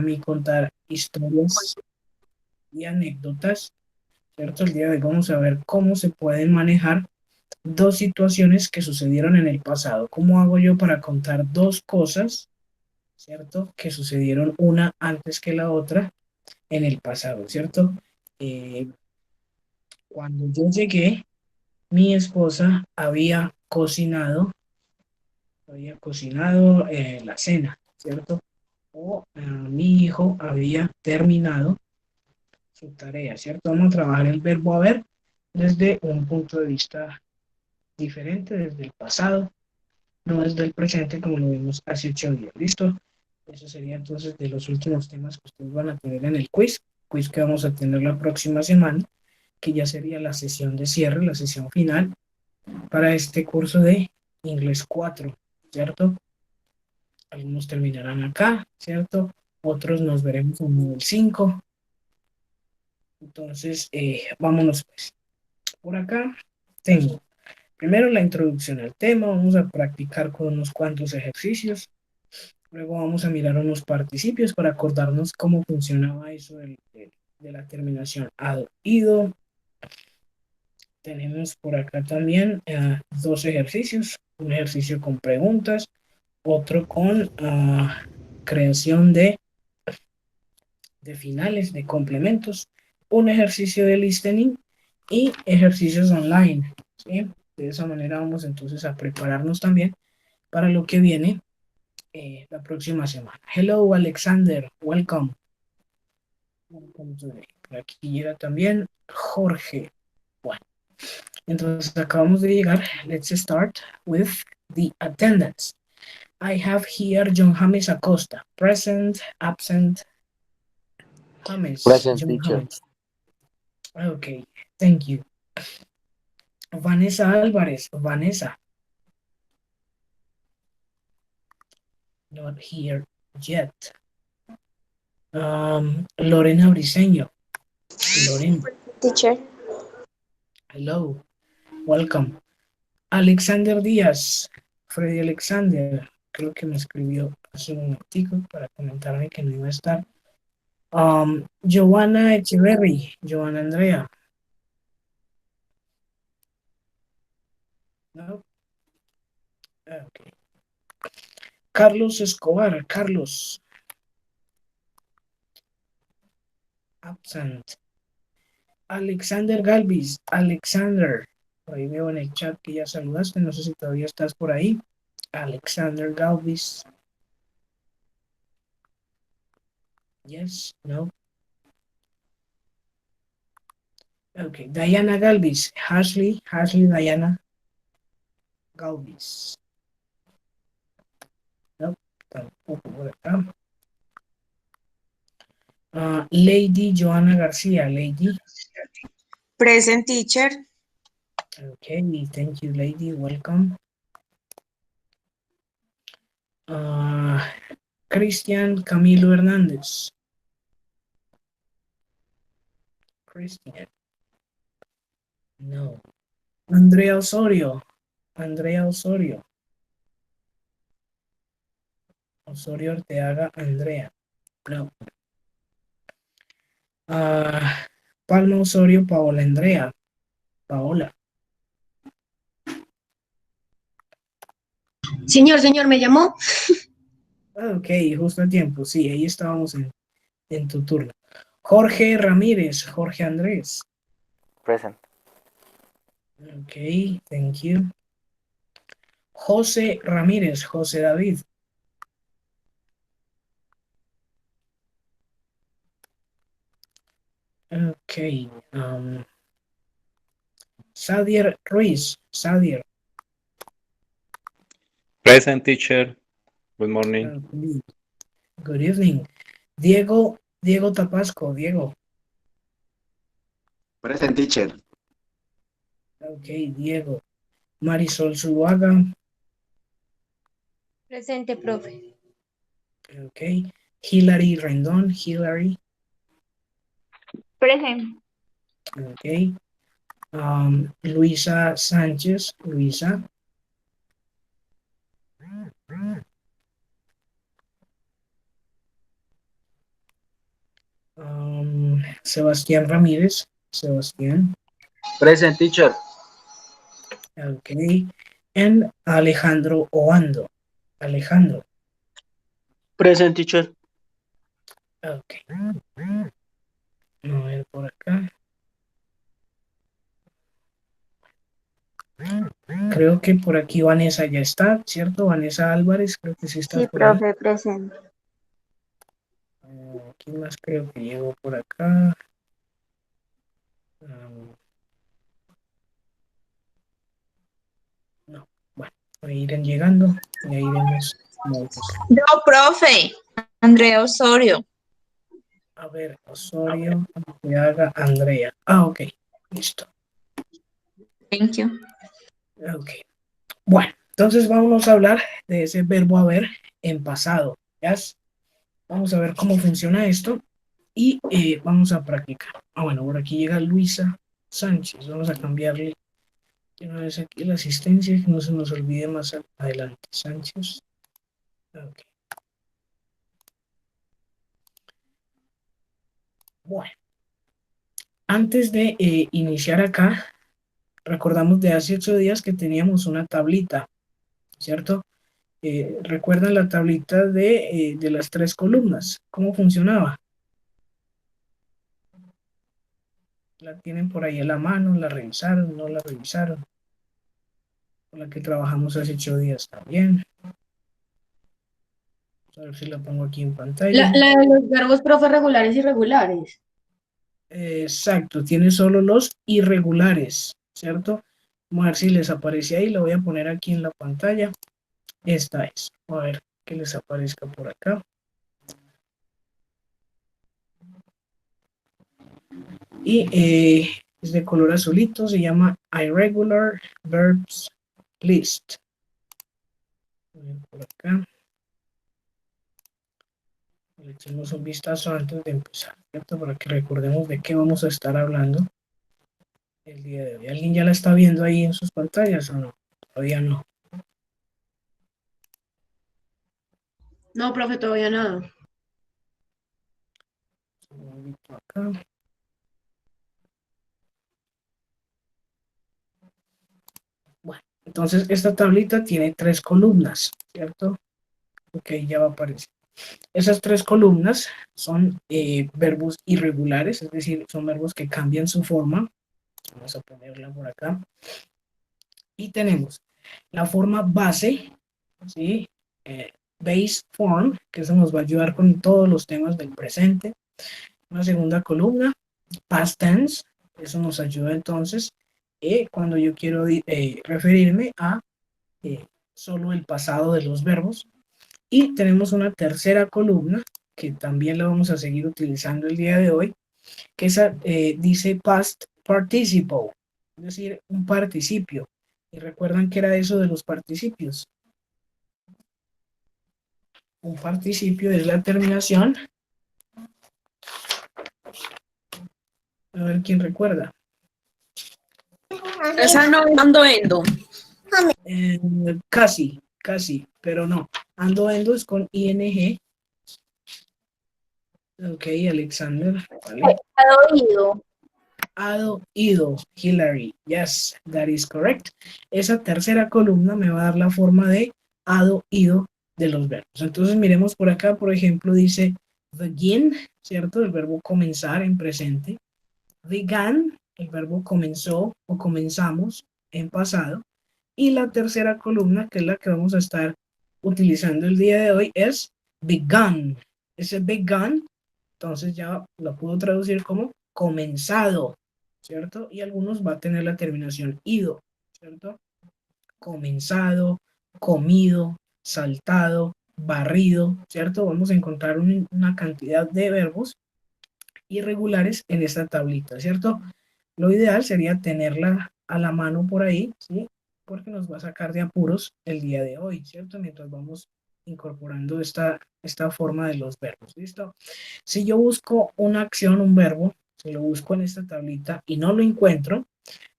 mí contar historias y anécdotas, ¿cierto? El día de hoy vamos a ver cómo se pueden manejar dos situaciones que sucedieron en el pasado. ¿Cómo hago yo para contar dos cosas, ¿cierto? Que sucedieron una antes que la otra en el pasado, ¿cierto? Eh, Cuando yo llegué, mi esposa había cocinado la cena, ¿cierto? O mi hijo había terminado su tarea, ¿cierto? Vamos a trabajar el verbo haber desde un punto de vista diferente, desde el pasado, no desde el presente como lo vimos hace 8 días. ¿Listo? Eso sería entonces de los últimos temas que ustedes van a tener en el quiz que vamos a tener la próxima semana, que ya sería la sesión de cierre, la sesión final para este curso de Inglés 4, ¿cierto? Algunos terminarán acá, ¿cierto? Otros nos veremos en nivel 5. Entonces, vámonos pues. Por acá tengo primero la introducción al tema, vamos a practicar con unos cuantos ejercicios. Luego vamos a mirar unos participios para acordarnos cómo funcionaba eso de la terminación ado, ido. Tenemos por acá también dos ejercicios, un ejercicio con preguntas, otro con creación de finales, de complementos, un ejercicio de listening y ejercicios online, ¿sí? De esa manera vamos entonces a prepararnos también para lo que viene la próxima semana. Hello Alexander, welcome. Welcome today. Por aquí llega también Jorge. Bueno, entonces acabamos de llegar. Let's start with the attendance. I have here John James Acosta, present, absent. James, Present John teacher. James. Okay, thank you. Vanessa Álvarez, Vanessa, not here yet. Lorena Briseño, Lorena, Teacher. hello, welcome. Alexander Díaz, Freddy Alexander, creo que me escribió hace un momentico para comentarme que no iba a estar. Giovanna Echeverry, Giovanna Andrea, no, okay. Carlos Escobar, Carlos, absent. Alexander Galvis, Alexander, por ahí veo en el chat que ya saludaste, no sé si todavía estás por ahí. Alexander Galvis, yes, no. Okay, Diana Galvis, Ashley Diana Galvis, no, tampoco por acá. Lady Joana García, Lady. Present, teacher. Okay, thank you, Lady, welcome. Cristian Camilo Hernández. Cristian, no. Andrea Osorio, Andrea Osorio. Osorio Arteaga Andrea. No. Palma Osorio Paola Andrea. Paola. Señor, ¿me llamó? Ok, justo a tiempo. Sí, ahí estábamos en tu turno. Jorge Ramírez, Jorge Andrés. Present. Ok, thank you. José Ramírez, José David. Ok. Sadier Ruiz, Sadier. Present teacher. Good morning. Good evening. Diego Tapasco, Diego. Present teacher. Ok, Diego. Marisol Zuluaga. Presente, profe. Ok. Hilary Rendón, Hilary. Present. Ok. Luisa Sánchez, Luisa. Sebastián Ramírez. Sebastián. Present, teacher. Okay. And Alejandro Oando. Alejandro. Present, teacher. Okay. A ver por acá. Creo que por aquí Vanessa ya está, ¿cierto? Vanessa Álvarez, creo que sí está Sí, por ahí. profe, presente. ¿Quién más creo que llegó por acá? No, bueno, irán llegando y ahí iremos modificando. No, profe. Andrea Osorio. A ver, Osorio, que haga Andrea. Ah, ok, listo. Thank you. Ok. Bueno, entonces vamos a hablar de ese verbo haber en pasado. ¿Ya? Vamos a ver cómo funciona esto y vamos a practicar. Ah, bueno, por aquí llega Luisa Sánchez. Vamos a cambiarle una vez aquí la asistencia, que no se nos olvide más adelante. Sánchez. Ok. Bueno, antes de iniciar acá, recordamos de hace 8 días que teníamos una tablita, ¿cierto? ¿Recuerdan la tablita de las 3 columnas? ¿Cómo funcionaba? ¿La tienen por ahí en la mano? ¿La revisaron? ¿No la revisaron? Con la que trabajamos hace 8 días también. A ver si la pongo aquí en pantalla. La de los verbos, profe, regulares y irregulares. Exacto, tiene solo los irregulares, ¿cierto? Vamos a ver si les aparece ahí. La voy a poner aquí en la pantalla. Esta es. A ver que les aparezca por acá. Y es de color azulito. Se llama Irregular Verbs List. Voy a ver por acá. Le echemos un vistazo antes de empezar, ¿cierto? Para que recordemos de qué vamos a estar hablando el día de hoy. ¿Alguien ya la está viendo ahí en sus pantallas o no? Todavía no. No, profe, todavía nada. Acá. Bueno, entonces esta tablita tiene 3 columnas, ¿cierto? Ok, ya va a aparecer. Esas 3 columnas son verbos irregulares, es decir, son verbos que cambian su forma. Vamos a ponerla por acá. Y tenemos la forma base, ¿sí? Base form, que eso nos va a ayudar con todos los temas del presente. Una segunda columna, past tense, eso nos ayuda entonces cuando yo quiero referirme a solo el pasado de los verbos. Y tenemos una tercera columna, que también la vamos a seguir utilizando el día de hoy, que esa dice past participle, es decir, un participio. ¿Y recuerdan qué era eso de los participios? Un participio es la terminación. A ver quién recuerda. Esa no ando endo. Casi, pero no. Ando endo es con ing. Ok, Alexander. Vale. Oído. Ado, ido, Hillary. Yes, that is correct. Esa tercera columna me va a dar la forma de ado, ido de los verbos. Entonces miremos por acá, por ejemplo, dice begin, ¿cierto? El verbo comenzar en presente. Began, el verbo comenzó o comenzamos en pasado. Y la tercera columna, que es la que vamos a estar utilizando el día de hoy, es begun. Ese begun, entonces ya lo puedo traducir como comenzado, ¿cierto? Y algunos va a tener la terminación ido, ¿cierto? Comenzado, comido, saltado, barrido, ¿cierto? Vamos a encontrar una cantidad de verbos irregulares en esta tablita, ¿cierto? Lo ideal sería tenerla a la mano por ahí, ¿sí? Porque nos va a sacar de apuros el día de hoy, ¿cierto? Mientras vamos incorporando esta forma de los verbos, ¿listo? Si yo busco una acción, un verbo, si lo busco en esta tablita y no lo encuentro,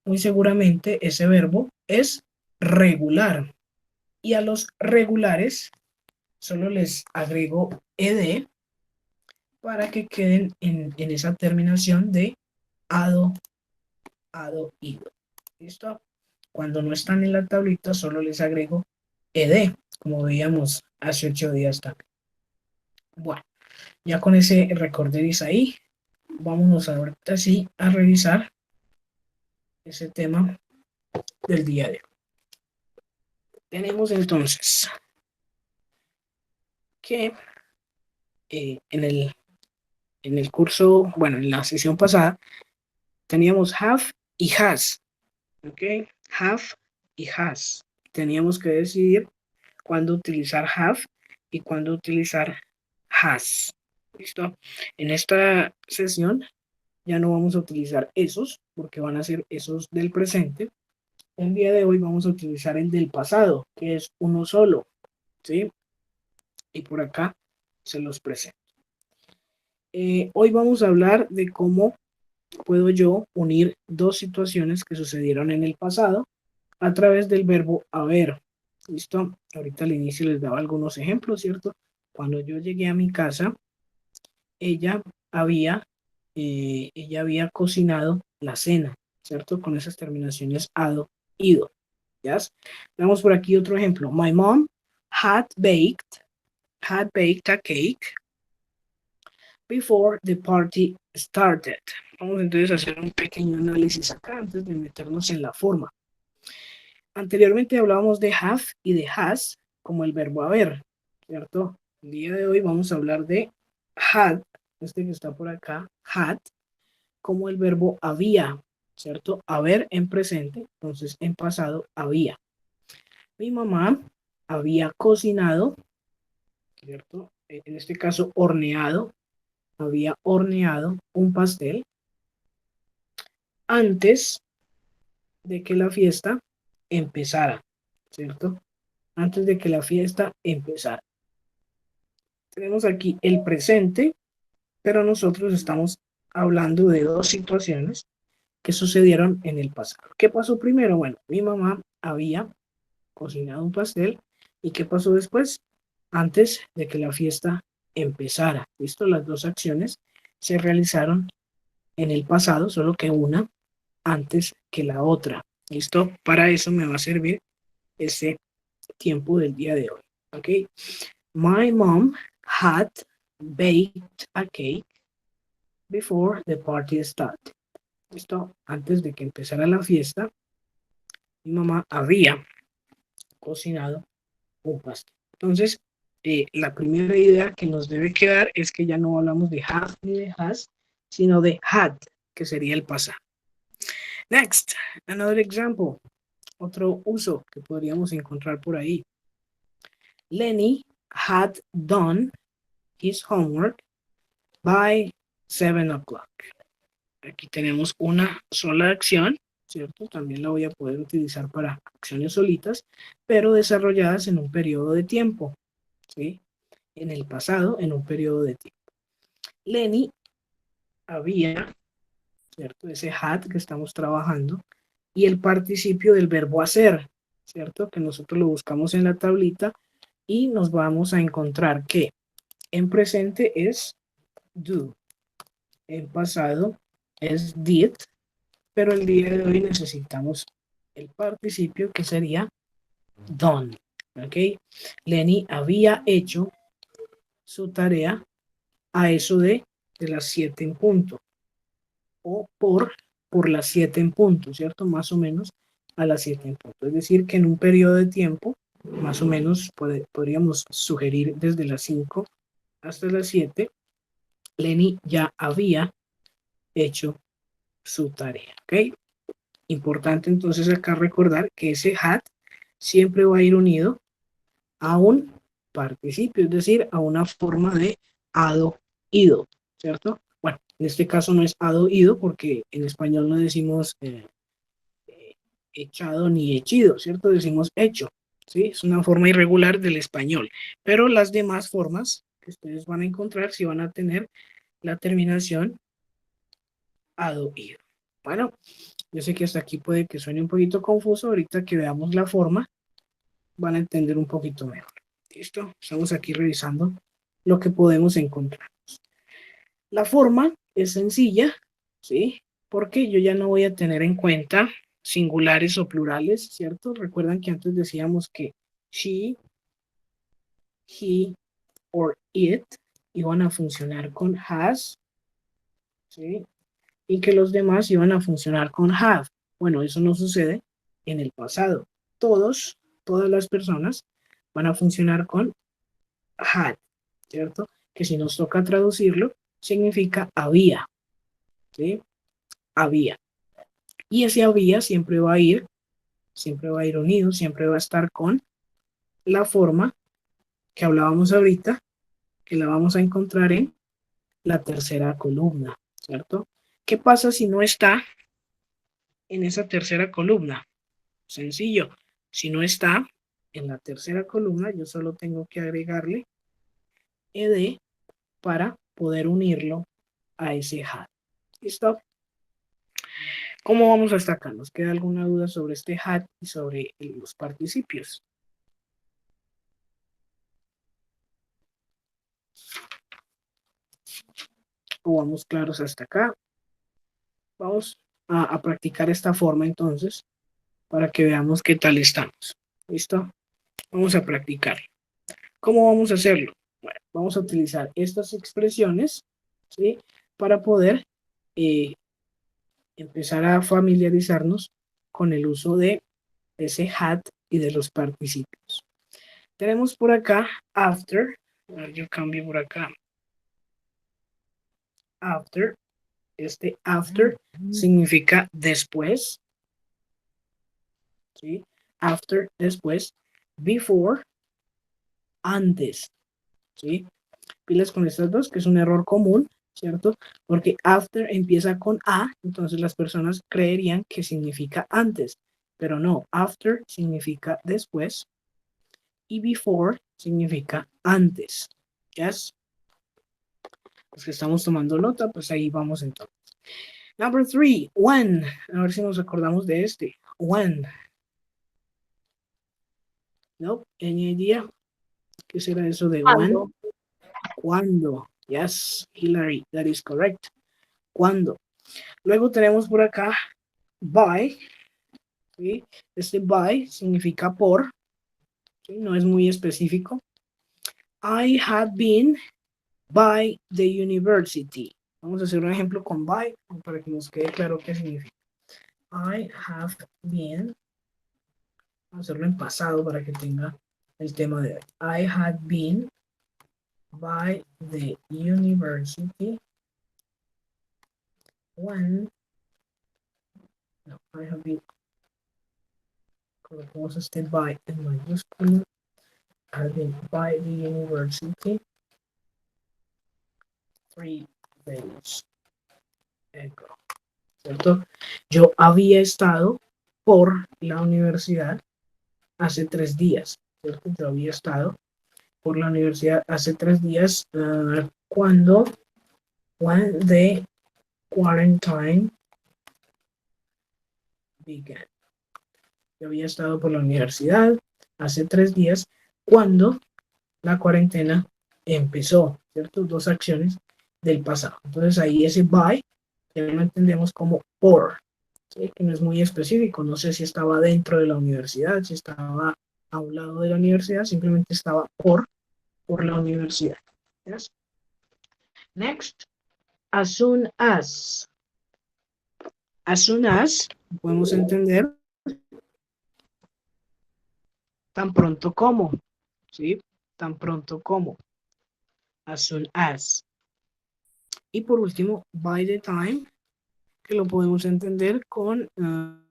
muy seguramente ese verbo es regular. Y a los regulares solo les agrego ed para que queden en esa terminación de ado, ido. ¿Listo? Cuando no están en la tablita, solo les agrego ed, como veíamos hace 8 días también. Bueno, ya con ese recorderis ahí, vámonos ahorita sí a revisar ese tema del día de hoy. Tenemos entonces que en el curso, bueno, en la sesión pasada, teníamos have y has, ¿ok? Have y has. Teníamos que decidir cuándo utilizar have y cuándo utilizar has. ¿Listo? En esta sesión ya no vamos a utilizar esos, porque van a ser esos del presente. El día de hoy vamos a utilizar el del pasado, que es uno solo, ¿sí? Y por acá se los presento. Hoy vamos a hablar de cómo puedo yo unir dos situaciones que sucedieron en el pasado a través del verbo haber. ¿Listo? Ahorita al inicio les daba algunos ejemplos, ¿cierto? Cuando yo llegué a mi casa, ella había cocinado la cena, ¿cierto? Con esas terminaciones ado, ido. ¿Ya? Veamos por aquí otro ejemplo. My mom had baked a cake before the party started. Vamos entonces a hacer un pequeño análisis acá antes de meternos en la forma. Anteriormente hablábamos de have y de has como el verbo haber, ¿cierto? El día de hoy vamos a hablar de had, este que está por acá, had, como el verbo había, ¿cierto? Haber en presente, entonces en pasado había. Mi mamá había cocinado, ¿cierto? En este caso horneado, había horneado un pastel antes de que la fiesta empezara, ¿cierto? Antes de que la fiesta empezara. Tenemos aquí el presente, pero nosotros estamos hablando de dos situaciones que sucedieron en el pasado. ¿Qué pasó primero? Bueno, mi mamá había cocinado un pastel. ¿Y qué pasó después? Antes de que la fiesta empezara. ¿Listo? Las dos acciones se realizaron en el pasado, solo que una antes que la otra. ¿Listo? Para eso me va a servir ese tiempo del día de hoy. ¿Ok? My mom had baked a cake before the party started. ¿Listo? Antes de que empezara la fiesta, mi mamá había cocinado un pastel. Entonces, la primera idea que nos debe quedar es que ya no hablamos de have ni de has, sino de had, que sería el pasado. Next, another example. Otro uso que podríamos encontrar por ahí. Lenny had done his homework by 7 o'clock. Aquí tenemos una sola acción, ¿cierto? También la voy a poder utilizar para acciones solitas, pero desarrolladas en un periodo de tiempo, ¿sí? En el pasado, en un periodo de tiempo. Lenny había, ¿cierto? Ese had que estamos trabajando y el participio del verbo hacer, ¿cierto? Que nosotros lo buscamos en la tablita y nos vamos a encontrar que en presente es do, en pasado es did, pero el día de hoy necesitamos el participio que sería done, ¿ok? Lenny había hecho su tarea a eso de las 7 en punto, o por las 7 en punto, ¿cierto? Más o menos a las 7 en punto. Es decir, que en un periodo de tiempo, más o menos podríamos sugerir desde las 5 hasta las 7, Lenny ya había hecho su tarea, ¿ok? Importante entonces acá recordar que ese had siempre va a ir unido a un participio, es decir, a una forma de hado, ido, ¿cierto? Bueno, en este caso no es hado, ido, porque en español no decimos echado ni hechido, ¿cierto? Decimos hecho, ¿sí? Es una forma irregular del español, pero las demás formas que ustedes van a encontrar sí van a tener la terminación ado, ido. Bueno, yo sé que hasta aquí puede que suene un poquito confuso, ahorita que veamos la forma van a entender un poquito mejor. ¿Listo? Estamos aquí revisando lo que podemos encontrar. La forma es sencilla, ¿sí? Porque yo ya no voy a tener en cuenta singulares o plurales, ¿cierto? Recuerdan que antes decíamos que she, he or it iban a funcionar con has, ¿sí? Y que los demás iban a funcionar con have. Bueno, eso no sucede en el pasado. Todas las personas van a funcionar con had, ¿cierto? Que si nos toca traducirlo, significa había, ¿sí? Había. Y ese había siempre va a ir unido, siempre va a estar con la forma que hablábamos ahorita, que la vamos a encontrar en la tercera columna, ¿cierto? ¿Qué pasa si no está en esa tercera columna? Sencillo, si no está en la tercera columna, yo solo tengo que agregarle ed para poder unirlo a ese had. ¿Listo? ¿Cómo vamos hasta acá? ¿Nos queda alguna duda sobre este had y sobre los participios? ¿O vamos claros hasta acá? Vamos a practicar esta forma entonces para que veamos qué tal estamos. ¿Listo? Vamos a practicar. ¿Cómo vamos a hacerlo? Bueno, vamos a utilizar estas expresiones, ¿sí? Para poder empezar a familiarizarnos con el uso de ese had y de los participios. Tenemos por acá after. A ver, yo cambio por acá. After. Este after significa después. ¿Sí? After, después. Before, antes. ¿Sí? Pilas con estas dos, que es un error común, ¿cierto? Porque after empieza con a, entonces las personas creerían que significa antes, pero no, after significa después y before significa antes. ¿Yes? Los que estamos tomando nota, pues ahí vamos entonces. Number 3, when. A ver si nos acordamos de este. When. No, any idea? ¿Qué será eso de when? ¿Cuándo? Yes, Hillary, that is correct. ¿Cuándo? Luego tenemos por acá by. ¿Sí? Este by significa por. ¿Sí? No es muy específico. I have been by the university. Vamos a hacer un ejemplo con by para que nos quede claro qué significa. I have been. Vamos a hacerlo en pasado para que tenga el tema de hoy. I had been by the university when. No, I have been. Colocamos este by en mayúscula. I have been by the university 3 days ago. ¿Cierto? Yo había estado por la universidad hace 3 días. ¿Cierto? Yo había estado por la universidad hace 3 días cuando when the quarantine began. Yo había estado por la universidad hace 3 días cuando la cuarentena empezó, ¿cierto? 2 acciones del pasado. Entonces ahí ese by ya lo entendemos como por, ¿sí? Que no es muy específico. No sé si estaba dentro de la universidad, si estaba a un lado de la universidad, simplemente estaba por la universidad. ¿Yes? Next, as soon as. As soon as, podemos entender tan pronto como, ¿sí? Tan pronto como. As soon as. Y por último, by the time, que lo podemos entender con a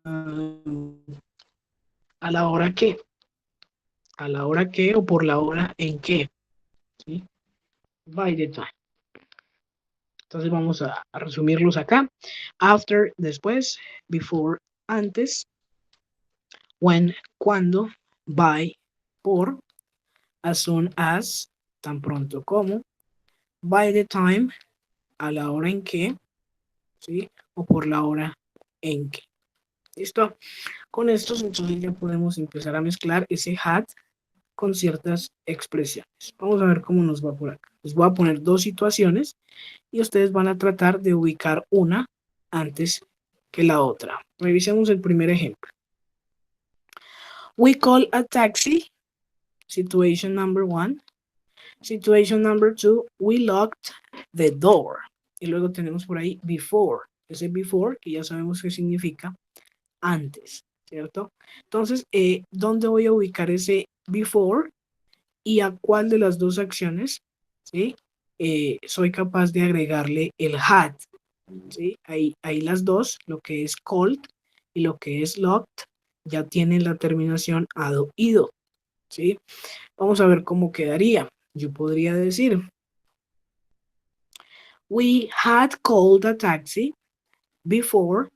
la hora que. A la hora que o por la hora en que. ¿Sí? By the time. Entonces vamos a resumirlos acá. After, después. Before, antes. When, cuando. By, por. As soon as, tan pronto como. By the time, a la hora en que. ¿Sí? O por la hora en que. ¿Listo? Con estos entonces ya podemos empezar a mezclar ese had con ciertas expresiones. Vamos a ver cómo nos va por acá. Les voy a poner dos situaciones y ustedes van a tratar de ubicar una antes que la otra. Revisemos el primer ejemplo. We call a taxi. Situation number 1. Situation number 2. We locked the door. Y luego tenemos por ahí before. Ese before que ya sabemos qué significa antes, ¿cierto? Entonces, ¿dónde voy a ubicar ese before? ¿Y a cuál de las dos acciones, ¿sí? Soy capaz de agregarle el had, ¿sí? Ahí las dos, lo que es called y lo que es locked, ya tienen la terminación ado, ido, ¿sí? Vamos a ver cómo quedaría. Yo podría decir, we had called a taxi before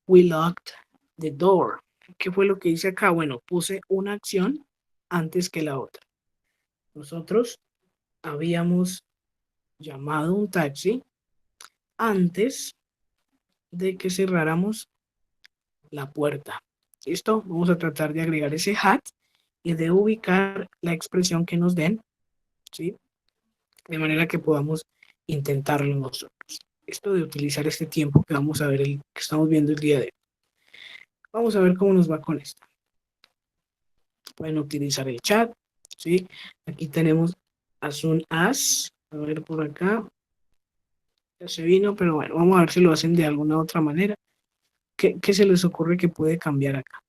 we locked the door. ¿Qué fue lo que hice acá? Bueno, puse una acción antes que la otra. Nosotros habíamos llamado un taxi antes de que cerráramos la puerta. ¿Listo? Vamos a tratar de agregar ese had y de ubicar la expresión que nos den, ¿sí? De manera que podamos intentarlo nosotros. Esto de utilizar este tiempo que vamos a ver, que estamos viendo el día de hoy. Vamos a ver cómo nos va con esto. Pueden utilizar el chat, ¿sí? Aquí tenemos as soon as. A ver por acá. Ya se vino, pero bueno, vamos a ver si lo hacen de alguna otra manera. ¿Qué se les ocurre que puede cambiar acá?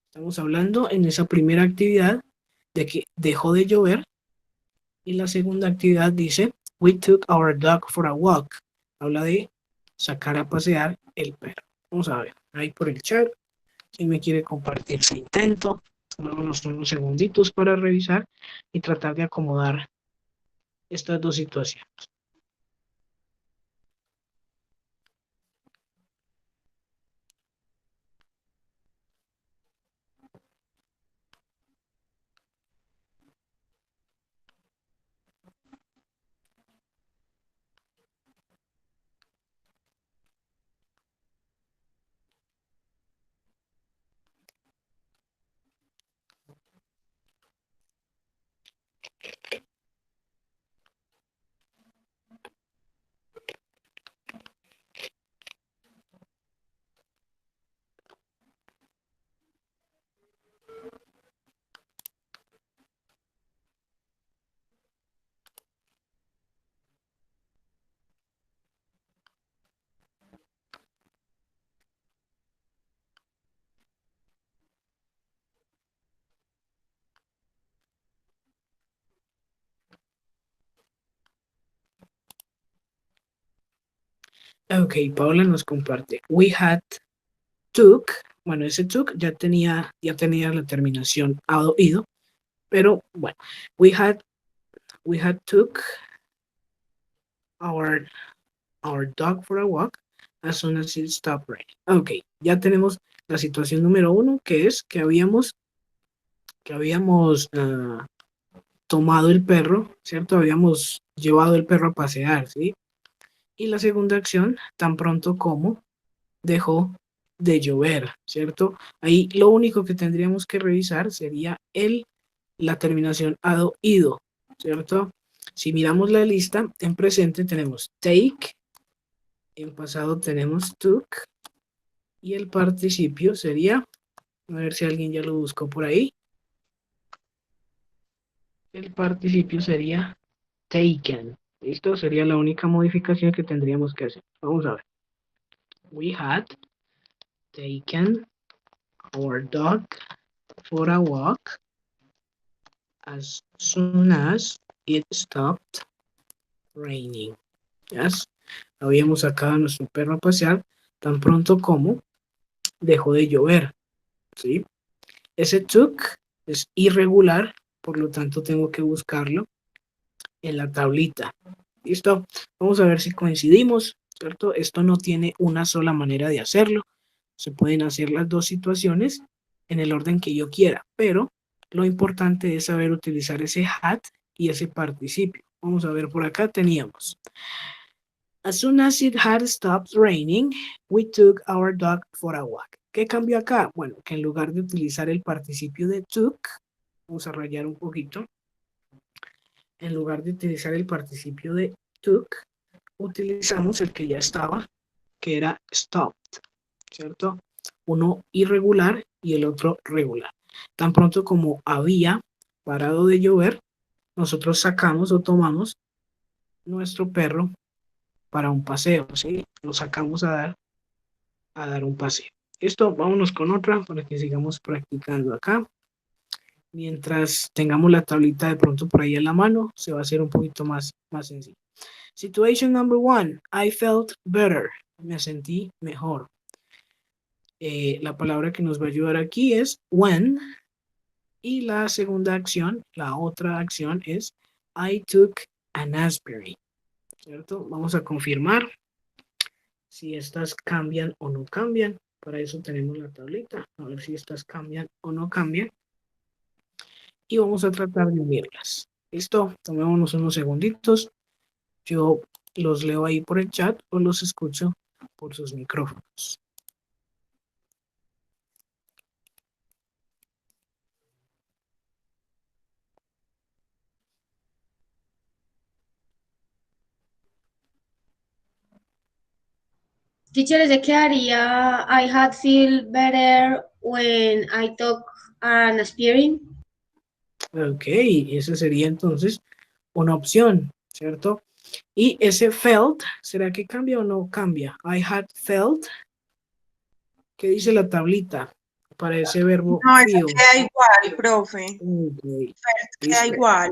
Estamos hablando en esa primera actividad de que dejó de llover. Y la segunda actividad dice, we took our dog for a walk. Habla de sacar a pasear el perro. Vamos a ver, ahí por el chat. Si me quiere compartir su intento, vamos unos segunditos para revisar y tratar de acomodar estas dos situaciones. Ok, Paula nos comparte. We had took. Bueno, ese took ya tenía la terminación ado, ido. Pero bueno, we had took our dog for a walk as soon as it stopped raining. Ok, ya tenemos la situación número 1, que es que habíamos tomado el perro, ¿cierto? Habíamos llevado el perro a pasear, ¿sí? Y la segunda acción, tan pronto como dejó de llover, ¿cierto? Ahí lo único que tendríamos que revisar sería la terminación ado, ido, ¿cierto? Si miramos la lista, en presente tenemos take, en pasado tenemos took, y el participio sería, a ver si alguien ya lo buscó por ahí, el participio sería taken. ¿Listo? Sería la única modificación que tendríamos que hacer. Vamos a ver. We had taken our dog for a walk as soon as it stopped raining. Yes. Habíamos sacado a nuestro perro a pasear tan pronto como dejó de llover. ¿Sí? Ese took es irregular, por lo tanto tengo que buscarlo en la tablita. ¿Listo? Vamos a ver si coincidimos, ¿cierto? Esto no tiene una sola manera de hacerlo. Se pueden hacer las dos situaciones en el orden que yo quiera, pero lo importante es saber utilizar ese had y ese participio. Vamos a ver, por acá teníamos. As soon as it had stopped raining, we took our dog for a walk. ¿Qué cambió acá? Bueno, que en lugar de utilizar el participio de took, vamos a rayar un poquito, en lugar de utilizar el participio de took, utilizamos el que ya estaba, que era stopped, ¿cierto? Uno irregular y el otro regular. Tan pronto como había parado de llover, nosotros sacamos o tomamos nuestro perro para un paseo, ¿sí? Lo sacamos a dar un paseo. Esto, vámonos con otra para que sigamos practicando acá. Mientras tengamos la tablita de pronto por ahí en la mano, se va a hacer un poquito más sencillo. Situation number 1. I felt better. Me sentí mejor. La palabra que nos va a ayudar aquí es when. Y la segunda acción, la otra acción es I took an aspirin. ¿Cierto? Vamos a confirmar si estas cambian o no cambian. Para eso tenemos la tablita. A ver si estas cambian o no cambian. Y vamos a tratar de unirlas. ¿Listo? Tomémonos unos segunditos. Yo los leo ahí por el chat o los escucho por sus micrófonos. Teacher, ¿se quedaría I had feel better when I took an aspirin? Ok, esa sería entonces una opción, ¿cierto? Y ese felt, ¿será que cambia o no cambia? I had felt. ¿Qué dice la tablita para ese verbo No, eso feel? queda igual, profe. Ok, Queda listo. igual.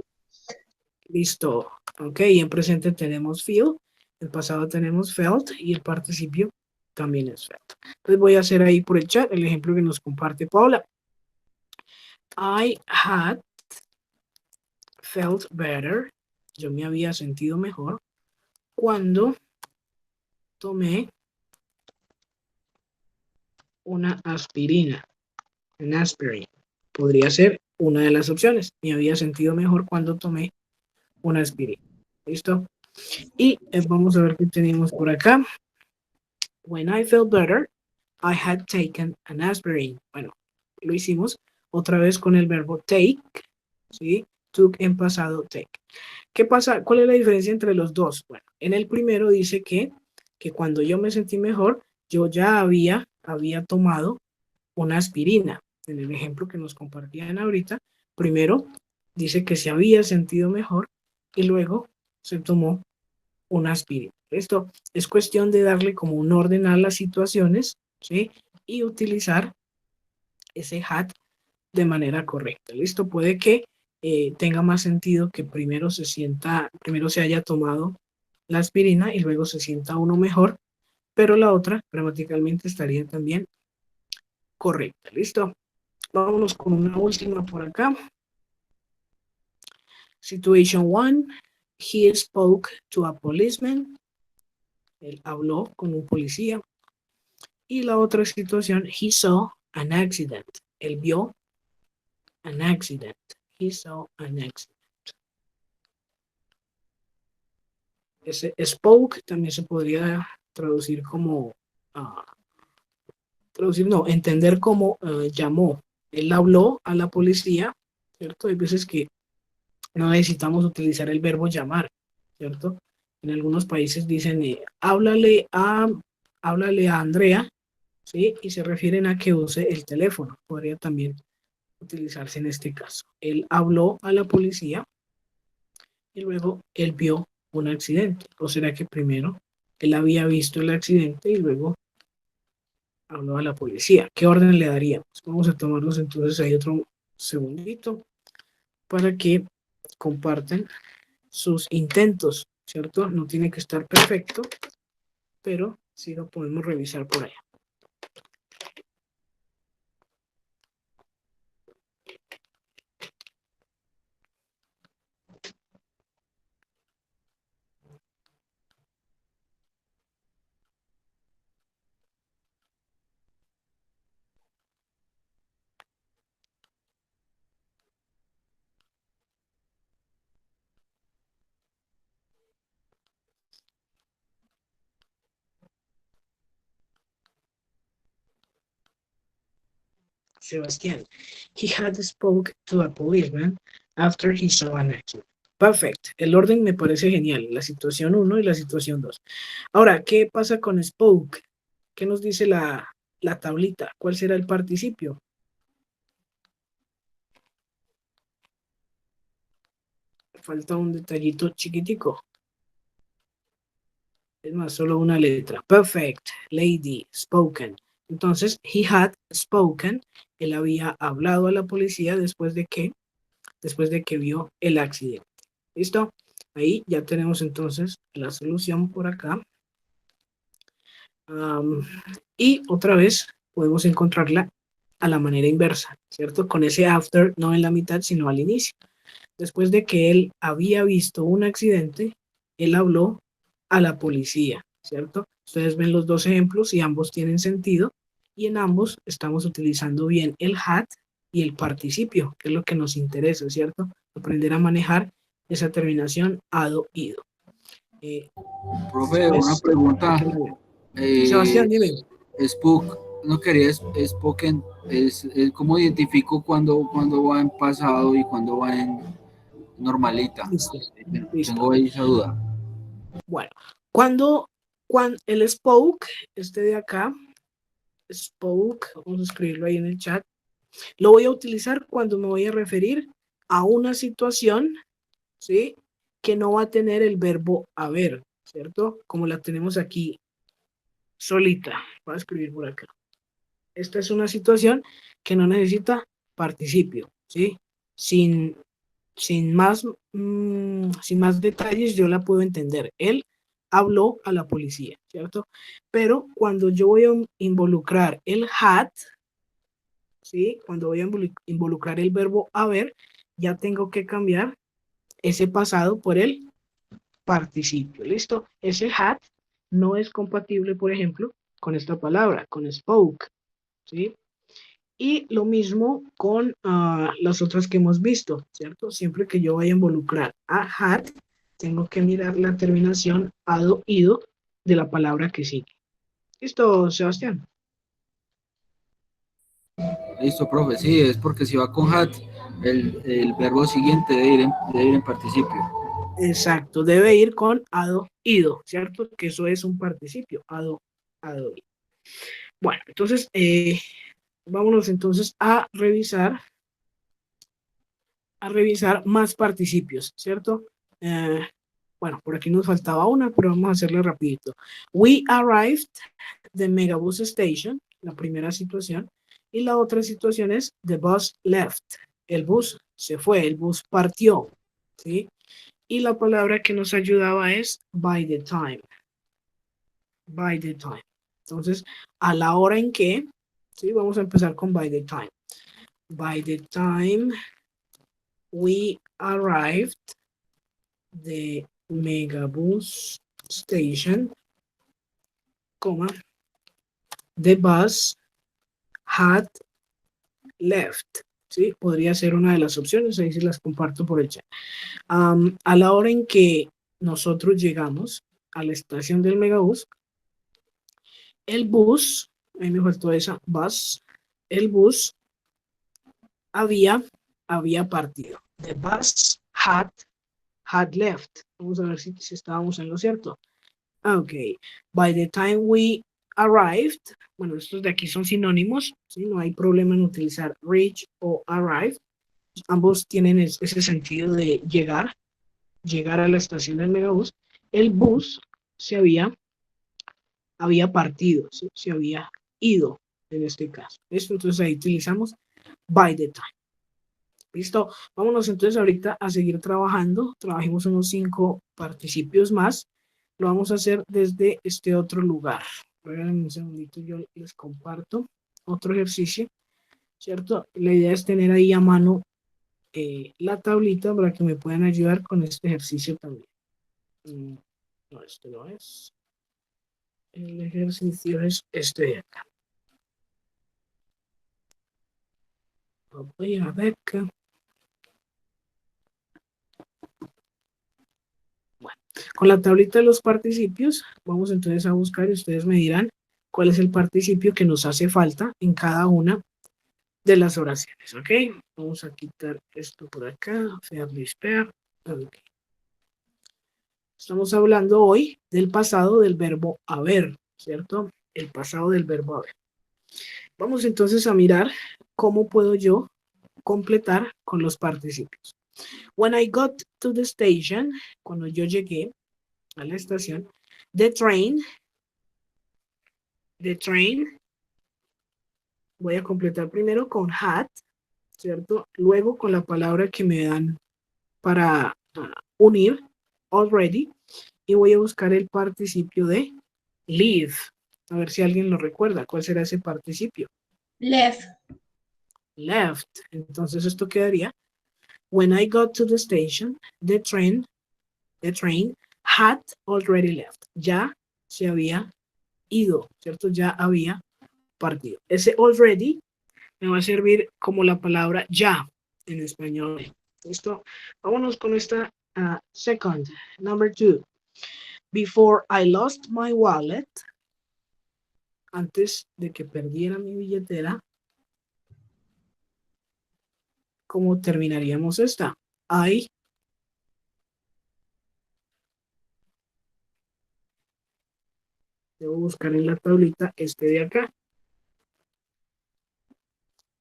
Listo. Ok, en presente tenemos feel, en pasado tenemos felt y el participio también es felt. Entonces voy a hacer ahí por el chat el ejemplo que nos comparte Paula. I had felt better. Yo me había sentido mejor cuando tomé una aspirina. An aspirin. Podría ser una de las opciones. Me había sentido mejor cuando tomé una aspirina. ¿Listo? Y vamos a ver qué tenemos por acá. When I felt better, I had taken an aspirin. Bueno, lo hicimos otra vez con el verbo take, ¿sí? Took en pasado, take. ¿Qué pasa? ¿Cuál es la diferencia entre los dos? Bueno, en el primero dice que cuando yo me sentí mejor, yo ya había tomado una aspirina. En el ejemplo que nos compartían ahorita, primero dice que se había sentido mejor y luego se tomó una aspirina. Esto es cuestión de darle como un orden a las situaciones, ¿sí? Y utilizar ese had de manera correcta. ¿Listo? Puede que tenga más sentido que primero se haya tomado la aspirina y luego se sienta uno mejor, pero la otra gramaticalmente estaría también correcta. ¿Listo? Vámonos con una última por acá. Situation 1. He spoke to a policeman. Él habló con un policía. Y la otra situación, he saw an accident. Él vio an accident. He saw an accident. Ese spoke también se podría traducir como, entender como llamó. Él habló a la policía, ¿cierto? Hay veces que no necesitamos utilizar el verbo llamar, ¿cierto? En algunos países dicen, háblale a Andrea, ¿sí? Y se refieren a que use el teléfono. Podría también utilizarse en este caso. Él habló a la policía y luego él vio un accidente. ¿O será que primero él había visto el accidente y luego habló a la policía? ¿Qué orden le daríamos? Vamos a tomarnos entonces ahí otro segundito para que compartan sus intentos, ¿cierto? No tiene que estar perfecto, pero sí lo podemos revisar por allá. Sebastián. He had spoke to a policeman after he saw an accident. Perfect. El orden me parece genial. La situación 1 y la situación 2. Ahora, ¿qué pasa con spoke? ¿Qué nos dice la tablita? ¿Cuál será el participio? Falta un detallito chiquitico. Es más, solo una letra. Perfect. Lady. Spoken. Entonces, he had spoken. Él había hablado a la policía después de que vio el accidente. ¿Listo? Ahí ya tenemos entonces la solución por acá. Y otra vez podemos encontrarla a la manera inversa, ¿cierto? Con ese after no en la mitad, sino al inicio. Después de que él había visto un accidente, él habló a la policía, ¿cierto? Ustedes ven los dos ejemplos y ambos tienen sentido y en ambos estamos utilizando bien el had y el participio, que es lo que nos interesa, ¿cierto? Aprender a manejar esa terminación ado, ido. Profe, una pregunta. Sebastián, dime. Spook, no quería spoken, ¿cómo identifico cuando va en pasado y cuando va en normalita? Listo. Tengo ahí esa duda. Bueno, cuando el spoke, este de acá, spoke, vamos a escribirlo ahí en el chat, lo voy a utilizar cuando me voy a referir a una situación, ¿sí? Que no va a tener el verbo haber, ¿cierto? Como la tenemos aquí solita. Voy a escribir por acá. Esta es una situación que no necesita participio, ¿sí? Sin más detalles yo la puedo entender. Él habló a la policía, ¿cierto? Pero cuando yo voy a involucrar el had, ¿sí? Cuando voy a involucrar el verbo haber, ya tengo que cambiar ese pasado por el participio, ¿listo? Ese had no es compatible, por ejemplo, con esta palabra, con spoke, ¿sí? Y lo mismo con las otras que hemos visto, ¿cierto? Siempre que yo vaya a involucrar a had, tengo que mirar la terminación ado, ido de la palabra que sigue. ¿Listo, Sebastián? Listo, profe, sí, es porque si va con had, el verbo siguiente debe ir en participio. Exacto, debe ir con ado, ido, ¿cierto? Que eso es un participio, ado, ido. Bueno, entonces, vámonos entonces a revisar más participios, ¿cierto? Bueno, por aquí nos faltaba una, pero vamos a hacerle rapidito. We arrived the Megabus station, la primera situación, y la otra situación es the bus left. El bus se fue, el bus partió, ¿sí? Y la palabra que nos ayudaba es by the time. By the time. Entonces, a la hora en que, ¿sí? Vamos a empezar con by the time. By the time we arrived the Megabus station, comma, the bus had left. ¿Sí? Podría ser una de las opciones, ahí sí las comparto por el chat. A la hora en que nosotros llegamos a la estación del Megabus, el bus, ahí me faltó esa, bus, el bus había partido. The bus had left. Vamos a ver si estábamos en lo cierto. Ok. By the time we arrived, bueno, estos de aquí son sinónimos, ¿sí? No hay problema en utilizar reach o arrive. Ambos tienen ese sentido de llegar a la estación del Megabus. El bus se había partido, ¿sí? Se había ido en este caso. ¿Listo? Entonces ahí utilizamos by the time. ¿Listo? Vámonos entonces ahorita a seguir trabajando. Trabajemos unos 5 participios más. Lo vamos a hacer desde este otro lugar. Regálenme un segundito, yo les comparto otro ejercicio, ¿cierto? La idea es tener ahí a mano la tablita para que me puedan ayudar con este ejercicio también. No, este no es. El ejercicio es este de acá. Voy a ver acá. Bueno, con la tablita de los participios, vamos entonces a buscar y ustedes me dirán cuál es el participio que nos hace falta en cada una de las oraciones, ¿ok? Vamos a quitar esto por acá, fairly spare. Ok. Estamos hablando hoy del pasado del verbo haber, ¿cierto? El pasado del verbo haber. Vamos entonces a mirar cómo puedo yo completar con los participios. When I got to the station, cuando yo llegué a la estación, the train, voy a completar primero con had, ¿cierto? Luego con la palabra que me dan para unir, already, y voy a buscar el participio de leave. A ver si alguien lo recuerda. ¿Cuál será ese participio? Left. Left. Entonces esto quedaría, when I got to the station, the train had already left. Ya se había ido, ¿cierto? Ya había partido. Ese already me va a servir como la palabra ya en español. ¿Listo? Vámonos con esta second. Number 2. Before I lost my wallet, antes de que perdiera mi billetera, ¿cómo terminaríamos esta? Debo buscar en la tablita este de acá.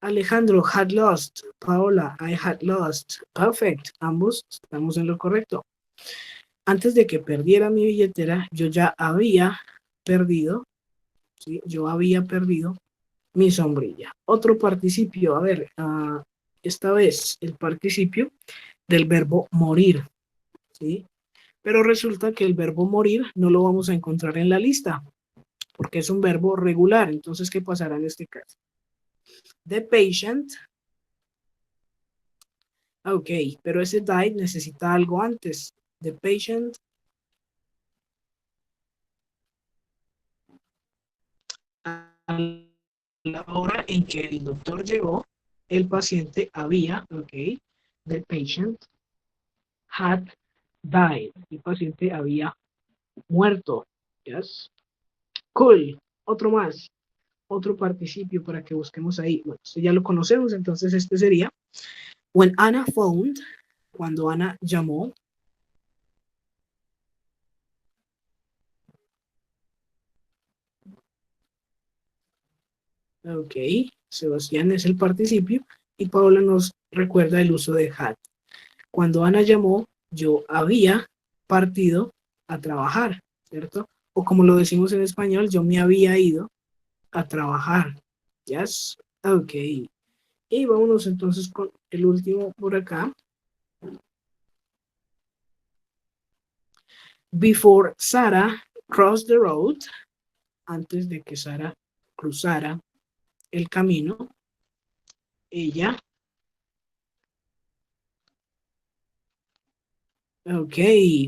Alejandro had lost. Paola, I had lost. Perfect. Ambos estamos en lo correcto. Antes de que perdiera mi billetera, yo ya había perdido, ¿sí? Yo había perdido mi sombrilla. Otro participio, a ver, esta vez el participio del verbo morir, ¿sí? Pero resulta que el verbo morir no lo vamos a encontrar en la lista, porque es un verbo regular. Entonces, ¿qué pasará en este caso? The patient. Ok, pero ese died necesita algo antes. The patient. A la hora en que el doctor llegó, el paciente había, ok, the patient had died. El paciente había muerto. Yes. Cool. Otro más. Otro participio para que busquemos ahí. Bueno, esto ya lo conocemos, entonces este sería when Anna phoned, cuando Ana llamó. Ok, Sebastián es el participio y Paola nos recuerda el uso de had. Cuando Ana llamó, yo había partido a trabajar, ¿cierto? O como lo decimos en español, yo me había ido a trabajar. Yes, ok. Y vámonos entonces con el último por acá. Before Sarah crossed the road, antes de que Sara cruzara el camino, ella. Ok,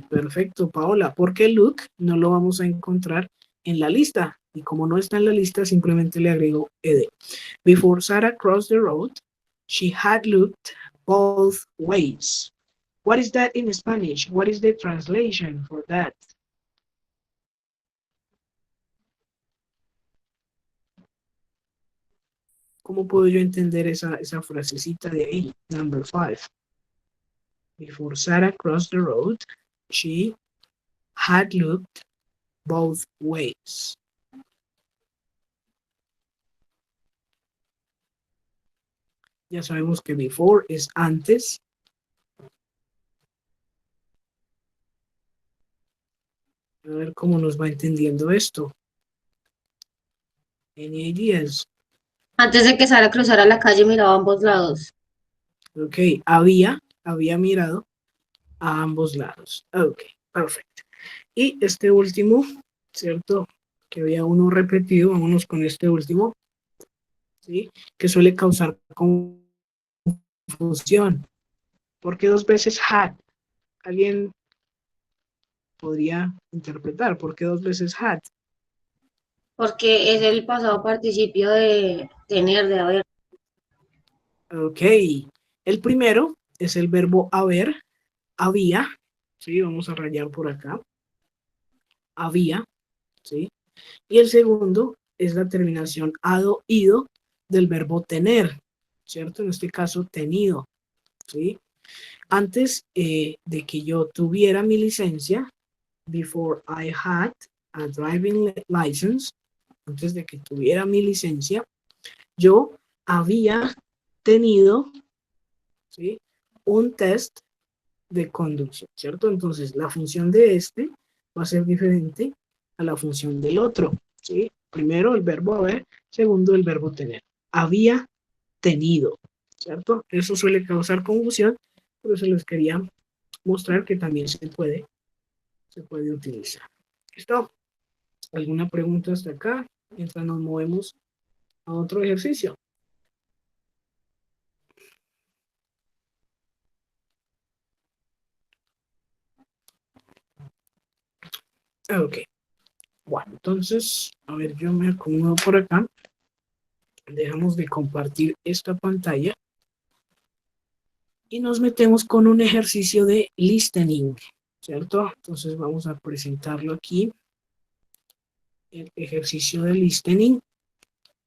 perfecto, Paola, porque look no lo vamos a encontrar en la lista. Y como no está en la lista, simplemente le agrego ed. Before Sarah crossed the road, she had looked both ways. What is that in Spanish? What is the translation for that? ¿Cómo puedo yo entender esa frasecita de ahí? Number 5. Before Sarah crossed the road, she had looked both ways. Ya sabemos que before es antes. A ver cómo nos va entendiendo esto. Any ideas? Antes de que Sara cruzara la calle, miraba a ambos lados. Ok, había mirado a ambos lados. Ok, perfecto. Y este último, ¿cierto? Que había uno repetido, vámonos con este último, ¿sí? Que suele causar confusión. ¿Por qué dos veces had? ¿Alguien podría interpretar? ¿Por qué dos veces had? Porque es el pasado participio de tener, de haber. Ok, el primero es el verbo haber, había, ¿sí? Vamos a rayar por acá. Había, ¿sí? Y el segundo es la terminación ado, ido del verbo tener, ¿cierto? En este caso, tenido, ¿sí? Antes de que yo tuviera mi licencia, before I had a driving license, antes de que tuviera mi licencia, yo había tenido, ¿sí?, un test de conducción, ¿cierto? Entonces, la función de este va a ser diferente a la función del otro, ¿sí? Primero el verbo haber, segundo el verbo tener. Había tenido, ¿cierto? Eso suele causar confusión, pero se les quería mostrar que también se puede utilizar. ¿Listo? ¿Alguna pregunta hasta acá? Mientras nos movemos a otro ejercicio. Ok. Bueno, entonces, a ver, yo me acomodo por acá. Dejamos de compartir esta pantalla y nos metemos con un ejercicio de listening, ¿cierto? Entonces vamos a presentarlo aquí, el ejercicio de listening.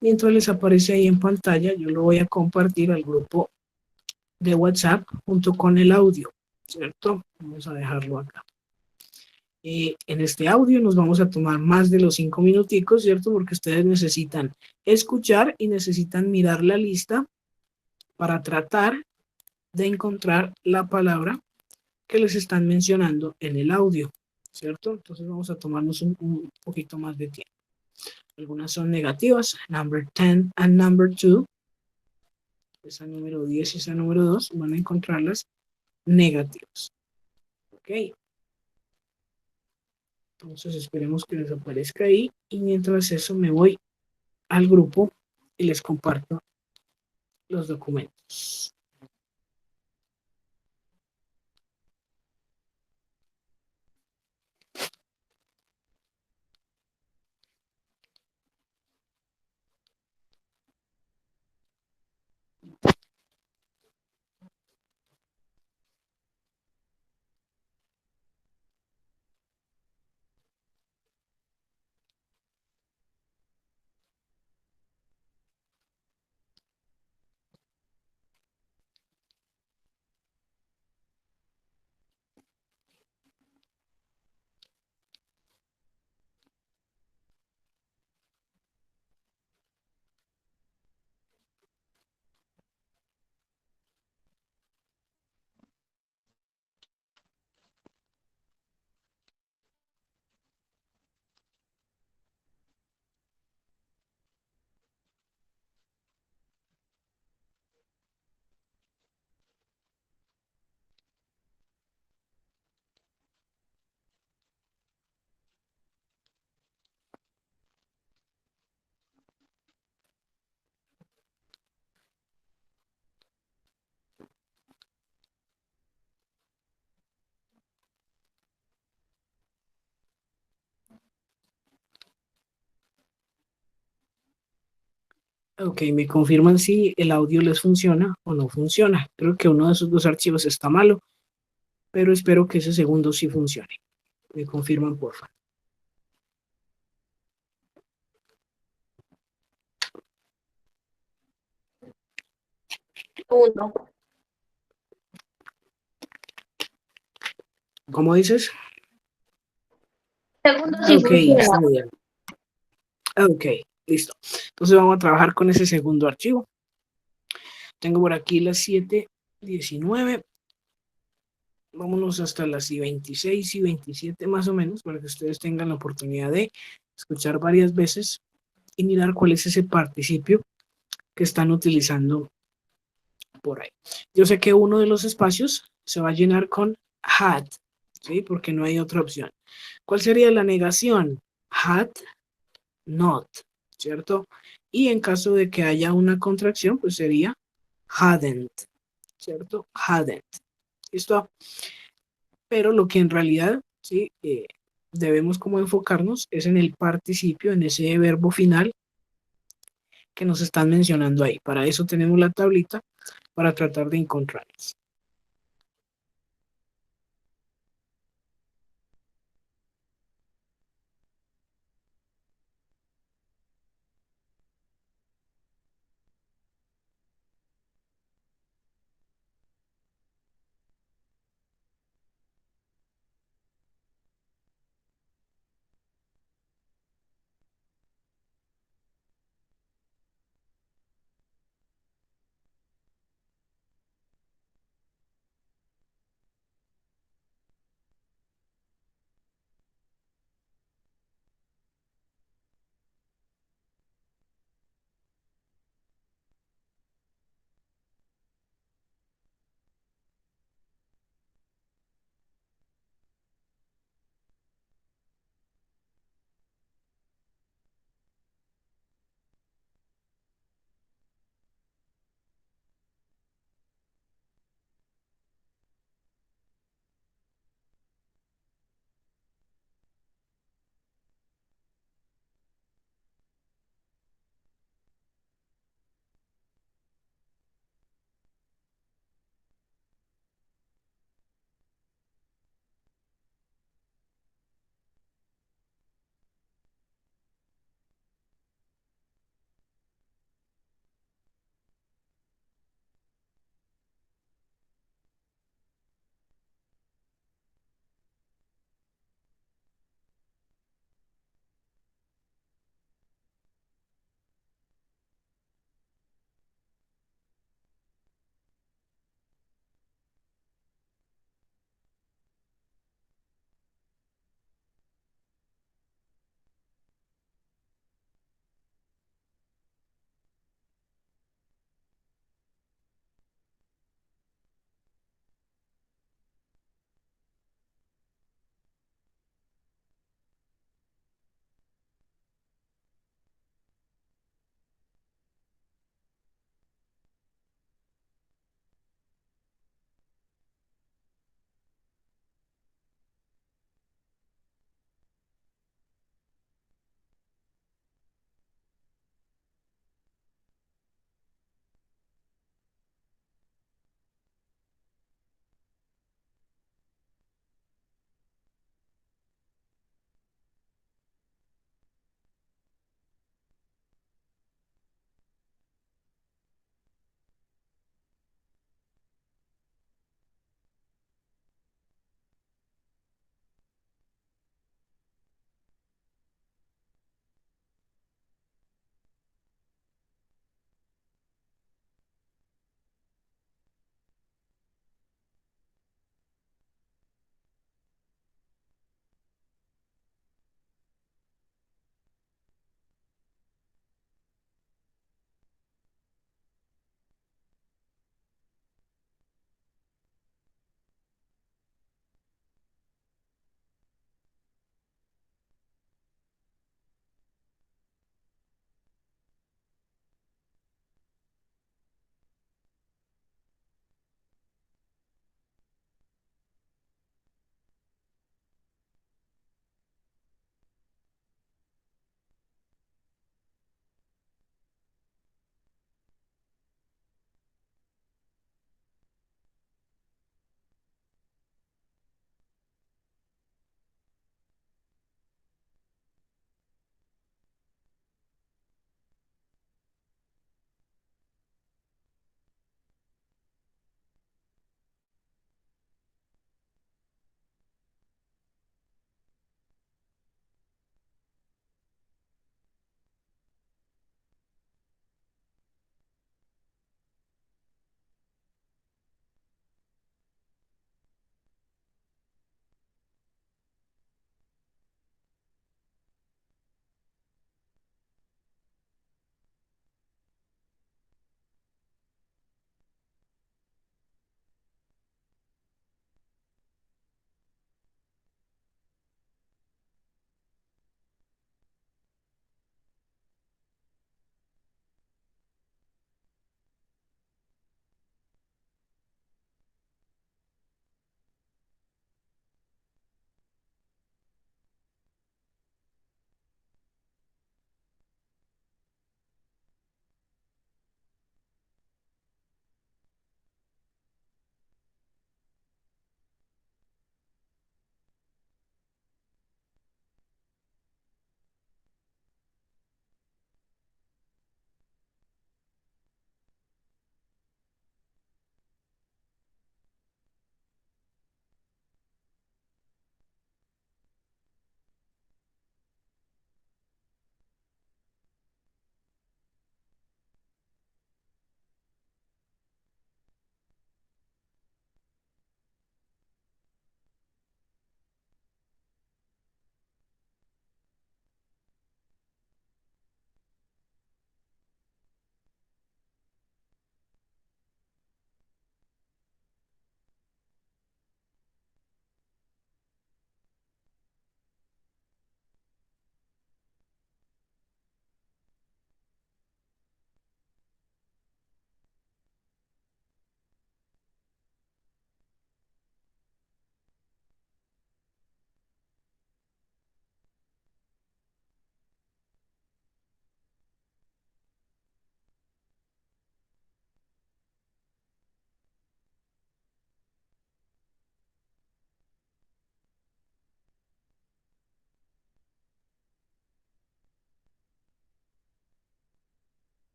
Mientras les aparece ahí en pantalla, yo lo voy a compartir al grupo de WhatsApp junto con el audio, ¿cierto? Vamos a dejarlo acá. En este audio nos vamos a tomar más de los 5 minuticos, ¿cierto? Porque ustedes necesitan escuchar y necesitan mirar la lista para tratar de encontrar la palabra que les están mencionando en el audio, ¿cierto? Entonces vamos a tomarnos un poquito más de tiempo. Algunas son negativas, number 10 and number 2. Esa número 10 y esa número 2 van a encontrarlas negativas. Ok. Entonces esperemos que les aparezca ahí y mientras eso me voy al grupo y les comparto los documentos. Ok, me confirman si el audio les funciona o no funciona. Creo que uno de esos dos archivos está malo, pero espero que ese segundo sí funcione. Me confirman, por favor. Uno. ¿Cómo dices? Segundo sí Ok, está funciona. bien. Ok, listo. Entonces vamos a trabajar con ese segundo archivo. Tengo por aquí las 7:19. Vámonos hasta las 26 y 27 más o menos, para que ustedes tengan la oportunidad de escuchar varias veces y mirar cuál es ese participio que están utilizando por ahí. Yo sé que uno de los espacios se va a llenar con had, ¿sí? Porque no hay otra opción. ¿Cuál sería la negación? Had not, ¿cierto? Y en caso de que haya una contracción, pues sería hadn't, ¿cierto? Hadn't. ¿Listo? Pero lo que en realidad, ¿sí? Debemos como enfocarnos es en el participio, en ese verbo final que nos están mencionando ahí. Para eso tenemos la tablita para tratar de encontrarlas.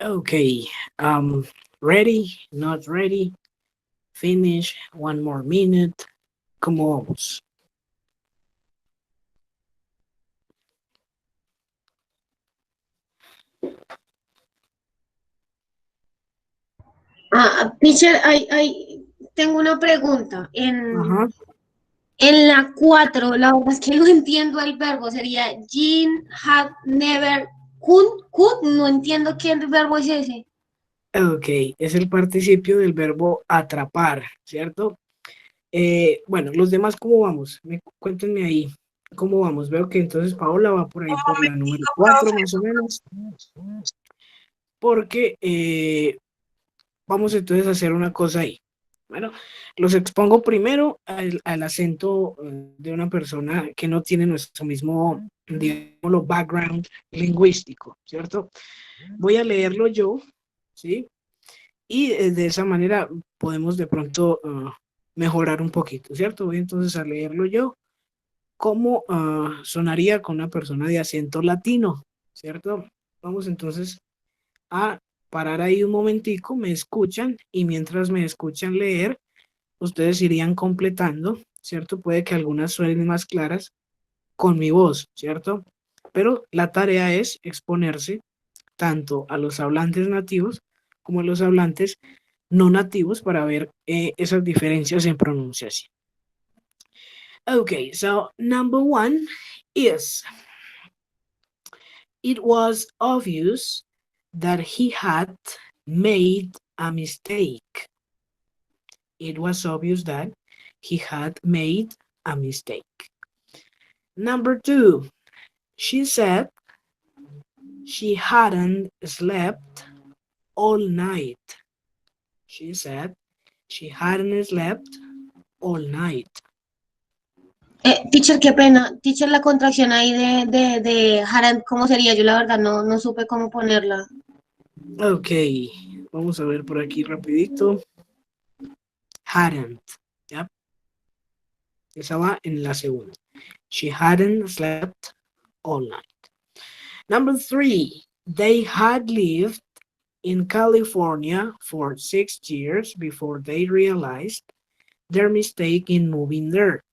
Okay. Ready? Not ready? Finish. One more minute. ¿Cómo vamos? Teacher, tengo una pregunta. Ajá. En la 4, la verdad es que no entiendo el verbo. Sería Jean had never could. No entiendo qué verbo es ese. Ok, es el participio del verbo atrapar, ¿cierto? Bueno, los demás, ¿cómo vamos? Cuéntenme ahí, ¿cómo vamos? Veo que entonces Paola va por ahí Un por la número momentico, 4 profe. más o menos, porque vamos entonces a hacer una cosa ahí. Bueno, los expongo primero al acento de una persona que no tiene nuestro mismo, digamos, background lingüístico, ¿cierto? Voy a leerlo yo, ¿sí? Y de esa manera podemos de pronto mejorar un poquito, ¿cierto? Voy entonces a leerlo yo. ¿Cómo sonaría con una persona de acento latino? ¿Cierto? Vamos entonces a parar ahí un momentico, me escuchan y mientras me escuchan leer, ustedes irían completando, ¿cierto? Puede que algunas suenen más claras con mi voz, ¿cierto? Pero la tarea es exponerse tanto a los hablantes nativos como a los hablantes no nativos para ver esas diferencias en pronunciación. Okay, so number 1 is, it was obvious that he had made a mistake. It was obvious that he had made a mistake. Number 2, she said she hadn't slept all night. She said she hadn't slept all night. Teacher, qué pena. Teacher, la contracción ahí de hadn't, ¿cómo sería? Yo la verdad no supe cómo ponerla. Ok, vamos a ver por aquí rapidito. Hadn't, ¿ya? Esa va en la segunda. She hadn't slept all night. Number 3, they had lived in California for 6 years before they realized their mistake in moving there.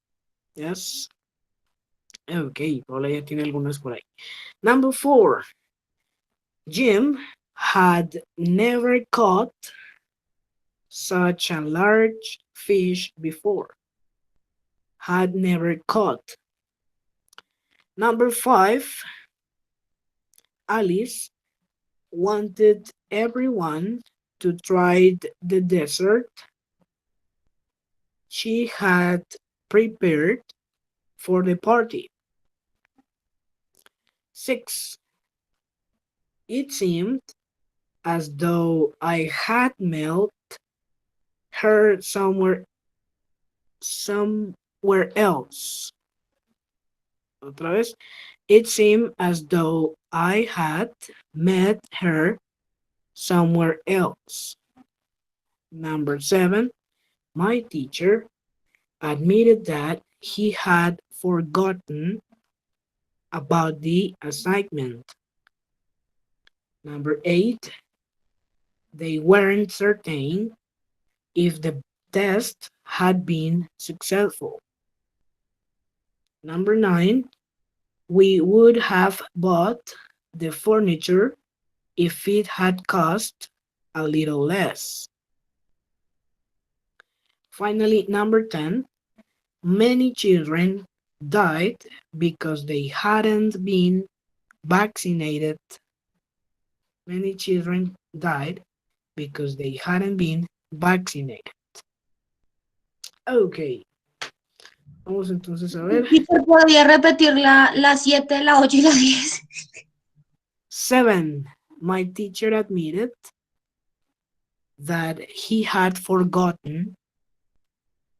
Yes. Ok, Paula ya tiene algunas por ahí. Number 4, Jim had never caught such a large fish before. Had never caught. Number 5, Alice wanted everyone to try the dessert she had prepared for the party. 6, it seemed as though I had met her somewhere else. Otra vez. It seemed as though I had met her somewhere else. Number 7, my teacher admitted that he had forgotten about the assignment. Number 8, they weren't certain if the test had been successful. Number 9, we would have bought the furniture if it had cost a little less. Finally, number 10, many children died because they hadn't been vaccinated. Many children died because they hadn't been vaccinated. Ok. Vamos entonces a ver. Teacher, ¿podría repetir la 7, la 8 y la 10? 7, my teacher admitted that he had forgotten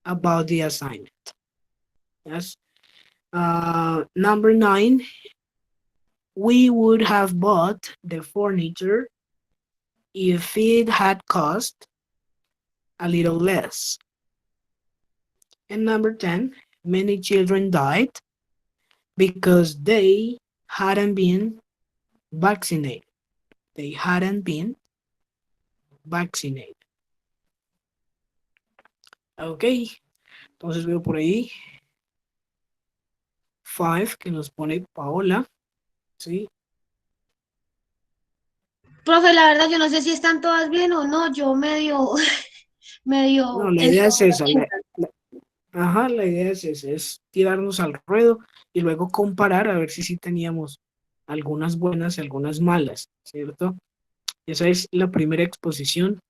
about the assignment. Yes. Number 9, we would have bought the furniture if it had cost a little less. And number 10, many children died because they hadn't been vaccinated. They hadn't been Vaccinate. Ok, entonces veo por ahí 5 que nos pone Paola, ¿sí? Profe, la verdad yo no sé si están todas bien o no, yo medio No, la idea es esa. Ajá, la idea es esa, es tirarnos al ruedo y luego comparar a ver si sí teníamos algunas buenas y algunas malas, ¿cierto? Esa es la primera exposición,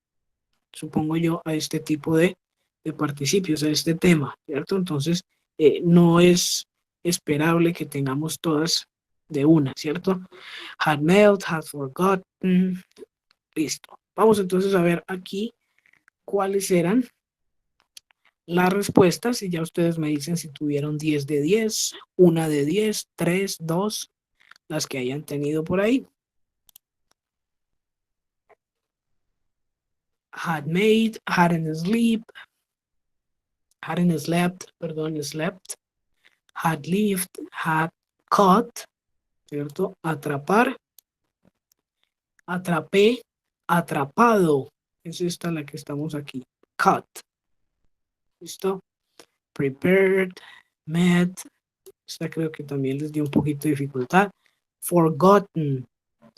supongo yo, a este tipo de participios, a este tema, ¿cierto? Entonces, no es esperable que tengamos todas de una, ¿cierto? Had mailed, had forgotten, listo. Vamos entonces a ver aquí cuáles eran las respuestas y ya ustedes me dicen si tuvieron 10 de 10, 1 de 10, 3, 2, las que hayan tenido por ahí. Had made, hadn't slept, slept, had lived, had caught, ¿cierto? Atrapar, atrapé, atrapado. Es esta la que estamos aquí. Caught. ¿Listo? Prepared, met. Esta creo que también les dio un poquito de dificultad. Forgotten.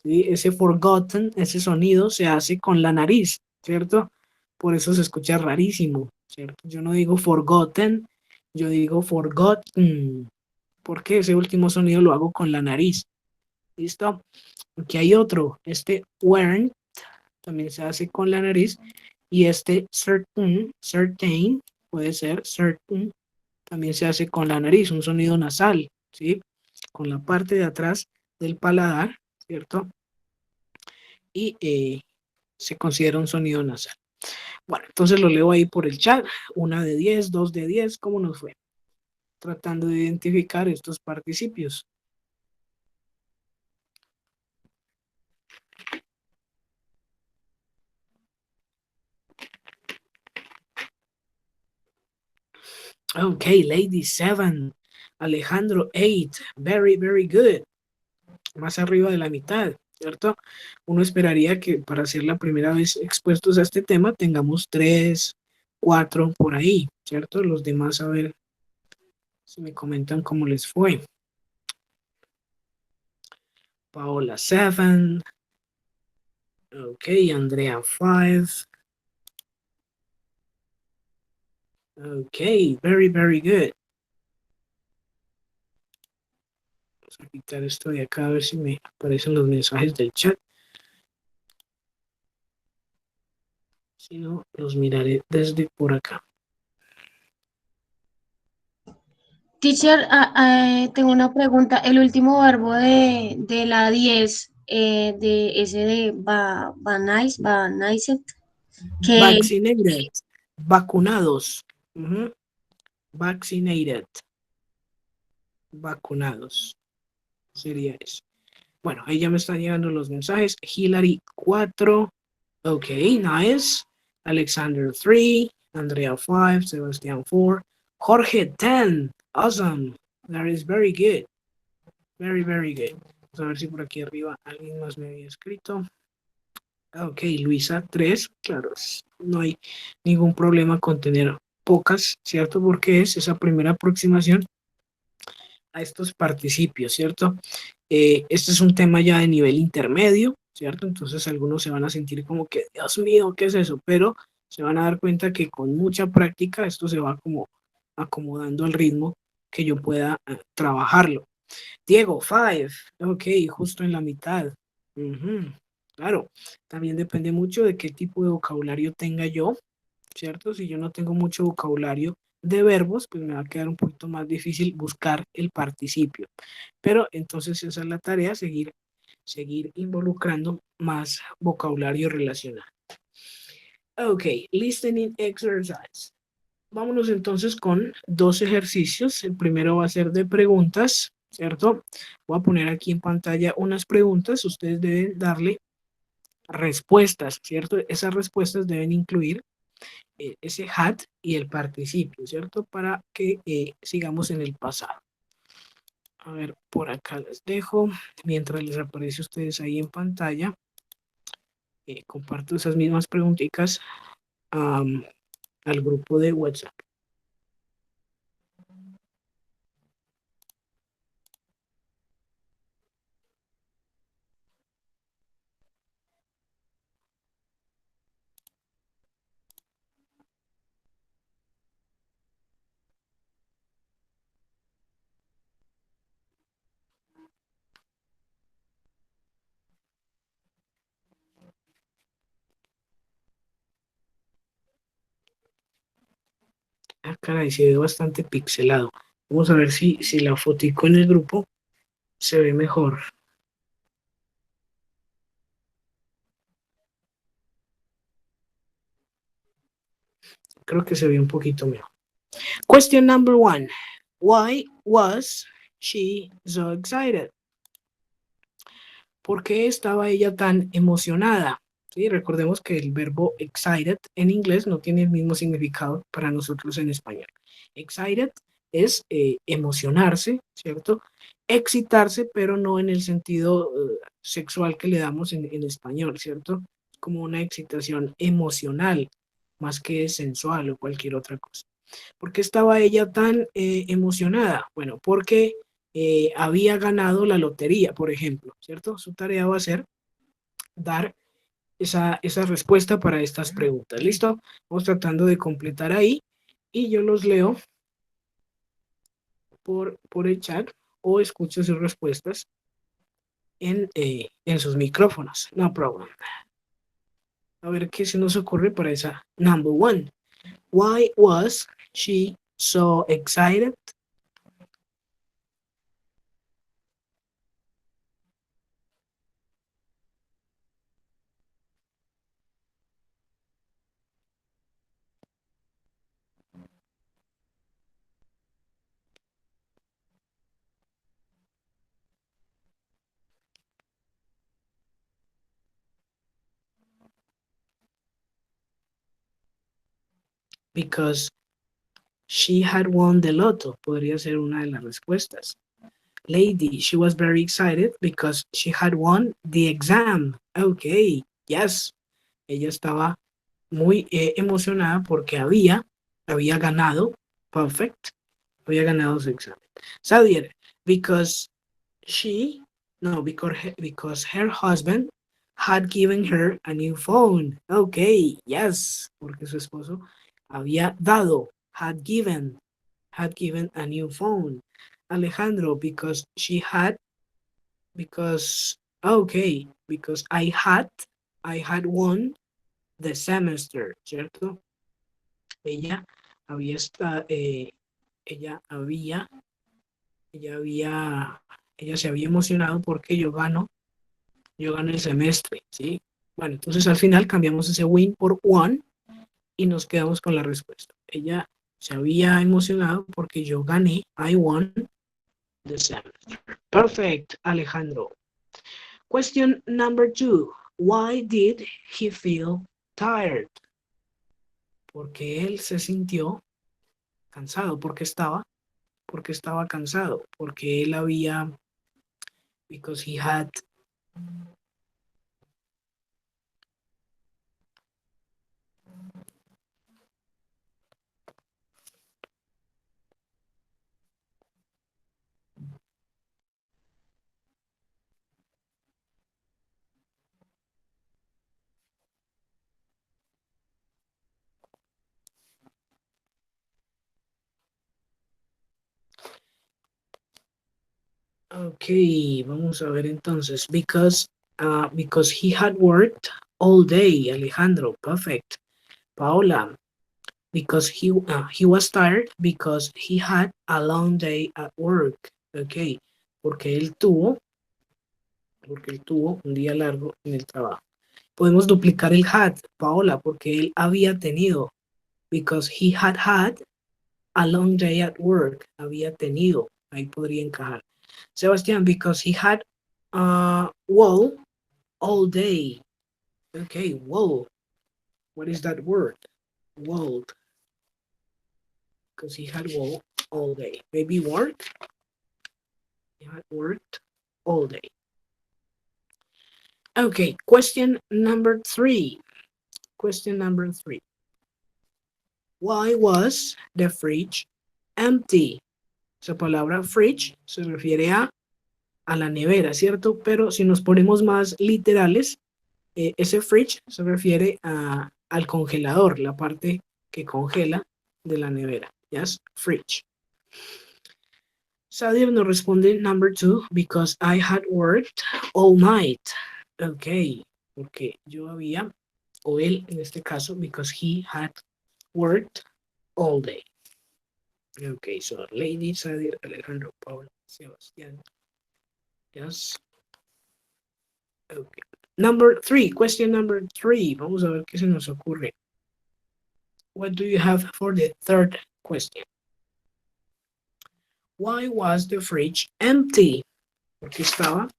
¿Sí? Ese forgotten, ese sonido se hace con la nariz, ¿cierto? Por eso se escucha rarísimo, ¿cierto? Yo no digo forgotten, yo digo forgotten. Porque ese último sonido lo hago con la nariz. ¿Listo? Aquí hay otro. Este weren't también se hace con la nariz. Y este certain, puede ser certain, también se hace con la nariz, un sonido nasal, ¿sí? Con la parte de atrás del paladar, ¿cierto? Y se considera un sonido nasal. Bueno, entonces lo leo ahí por el chat. 1 de 10, 2 de 10, ¿cómo nos fue? Tratando de identificar estos participios. Ok, Lady 7, Alejandro 8, very, very good. Más arriba de la mitad, ¿cierto? Uno esperaría que para ser la primera vez expuestos a este tema tengamos 3, 4 por ahí, ¿cierto? Los demás a ver si me comentan cómo les fue. Paola 7. Ok, Andrea 5. Ok, very, very good. Vamos a quitar esto de acá a ver si me aparecen los mensajes del chat. Si no, los miraré desde por acá. Teacher, tengo una pregunta. El último verbo de la 10, de ese de vanicet, que Vaccinated. Vacunados. Vaccinated. Vacunados. Sería eso. Bueno, ahí ya me están llegando los mensajes. Hilary 4. Ok, nice. Alexander 3. Andrea 5. Sebastián 4. Jorge 10. Awesome. That is very good. Very, very good. Vamos a ver si por aquí arriba alguien más me había escrito. Ok, Luisa 3. Claro, no hay ningún problema con tener pocas, ¿cierto? Porque es esa primera aproximación a estos participios, ¿cierto? Este es un tema ya de nivel intermedio, ¿cierto? Entonces algunos se van a sentir como que, Dios mío, ¿qué es eso? Pero se van a dar cuenta que con mucha práctica esto se va como acomodando al ritmo que yo pueda trabajarlo. Diego, 5, ok, justo en la mitad. Claro, también depende mucho de qué tipo de vocabulario tenga yo, ¿cierto? Si yo no tengo mucho vocabulario de verbos, pues me va a quedar un poquito más difícil buscar el participio. Pero entonces esa es la tarea, seguir involucrando más vocabulario relacional. Ok, listening exercise. Vámonos entonces con 2 ejercicios. El primero va a ser de preguntas, ¿cierto? Voy a poner aquí en pantalla unas preguntas. Ustedes deben darle respuestas, ¿cierto? Esas respuestas deben incluir ese had y el participio, ¿cierto? Para que sigamos en el pasado. A ver, por acá les dejo, mientras les aparece a ustedes ahí en pantalla. comparto esas mismas preguntitas al grupo de WhatsApp. Ah, caray, se ve bastante pixelado. Vamos a ver si la fotico en el grupo se ve mejor. Creo que se ve un poquito mejor. Question number 1. Why was she so excited? ¿Por qué estaba ella tan emocionada? ¿Sí? Recordemos que el verbo excited en inglés no tiene el mismo significado para nosotros en español. Excited es emocionarse, ¿cierto? Excitarse, pero no en el sentido sexual que le damos en español, ¿cierto? Como una excitación emocional, más que sensual o cualquier otra cosa. ¿Por qué estaba ella tan emocionada? Bueno, porque había ganado la lotería, por ejemplo, ¿cierto? Su tarea va a ser dar esa respuesta para estas preguntas. ¿Listo? Vamos tratando de completar ahí y yo los leo por el chat o escucho sus respuestas en sus micrófonos. No problem. A ver qué se nos ocurre para esa number 1. Why was she so excited? Because she had won the lotto. Podría ser una de las respuestas. Lady, she was very excited because she had won the exam. Okay, yes. Ella estaba muy emocionada porque había ganado, perfect, había ganado su examen. Sadier, because because her husband had given her a new phone. Okay, yes, porque su esposo había dado, had given a new phone. Alejandro, because I had won the semester, ¿cierto? Ella había ella se había emocionado porque yo gano el semestre, ¿sí? Bueno, entonces al final cambiamos ese win por won y nos quedamos con la respuesta. Ella se había emocionado porque yo gané, I won the semester. Perfect, Alejandro. Question number 2. Why did he feel tired? Porque él se sintió cansado. Porque estaba cansado. Porque él había, because he had, ok, vamos a ver entonces, because he had worked all day, Alejandro, perfect. Paola, because he was tired because he had a long day at work, ok, porque él tuvo un día largo en el trabajo. Podemos duplicar el had, Paola, porque él había tenido, because he had a long day at work, había tenido, ahí podría encajar. Sebastián, because he had well all day. Okay, well, what is that word? Well, because he had well all day. Maybe work. He had worked all day. Okay, question number 3. Question number 3. Why was the fridge empty? Esa palabra fridge se refiere a la nevera, ¿cierto? Pero si nos ponemos más literales, ese fridge se refiere al congelador, la parte que congela de la nevera. Yes, fridge. Sadir nos responde number 2, because I had worked all night. Ok, porque yo había, o él en este caso, because he had worked all day. Ok, so Lady, Sadir, Alejandro, Paula, Sebastián. Yes. Okay. Number 3, question number 3. Vamos a ver qué se nos ocurre. What do you have for the third question? Why was the fridge empty? Porque estaba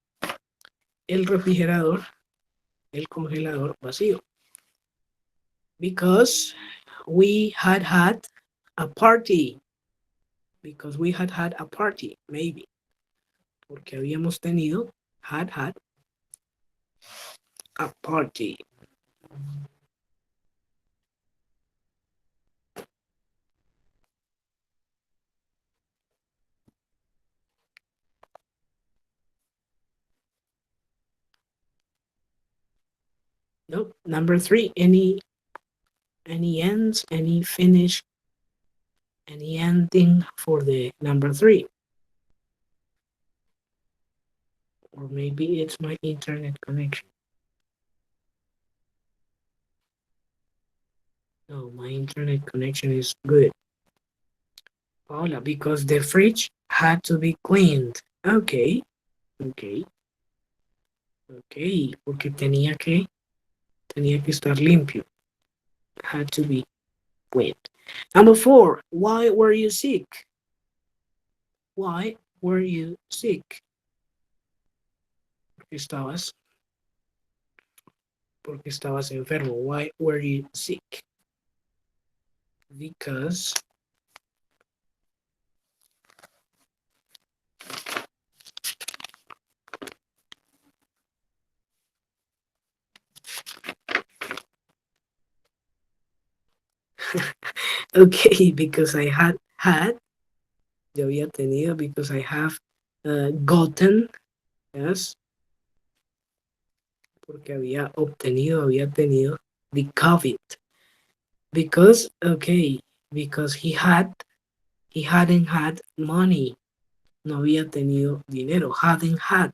el refrigerador, el congelador vacío. Because we had a party. Because we had a party, maybe. Porque habíamos tenido, had a party. No, number 3, any ends, any finish, any ending for the number 3. Or maybe it's my internet connection. No, my internet connection is good. Paula, because the fridge had to be cleaned. Okay, okay. Ok, porque tenía que estar limpio. Had to be cleaned. Number 4, why were you sick? Why were you sick? Porque estabas enfermo. Why were you sick? Because okay, because I had, yo había tenido, because I have gotten, yes, porque había tenido the COVID. Because, okay, because he hadn't had money. No había tenido dinero, hadn't had.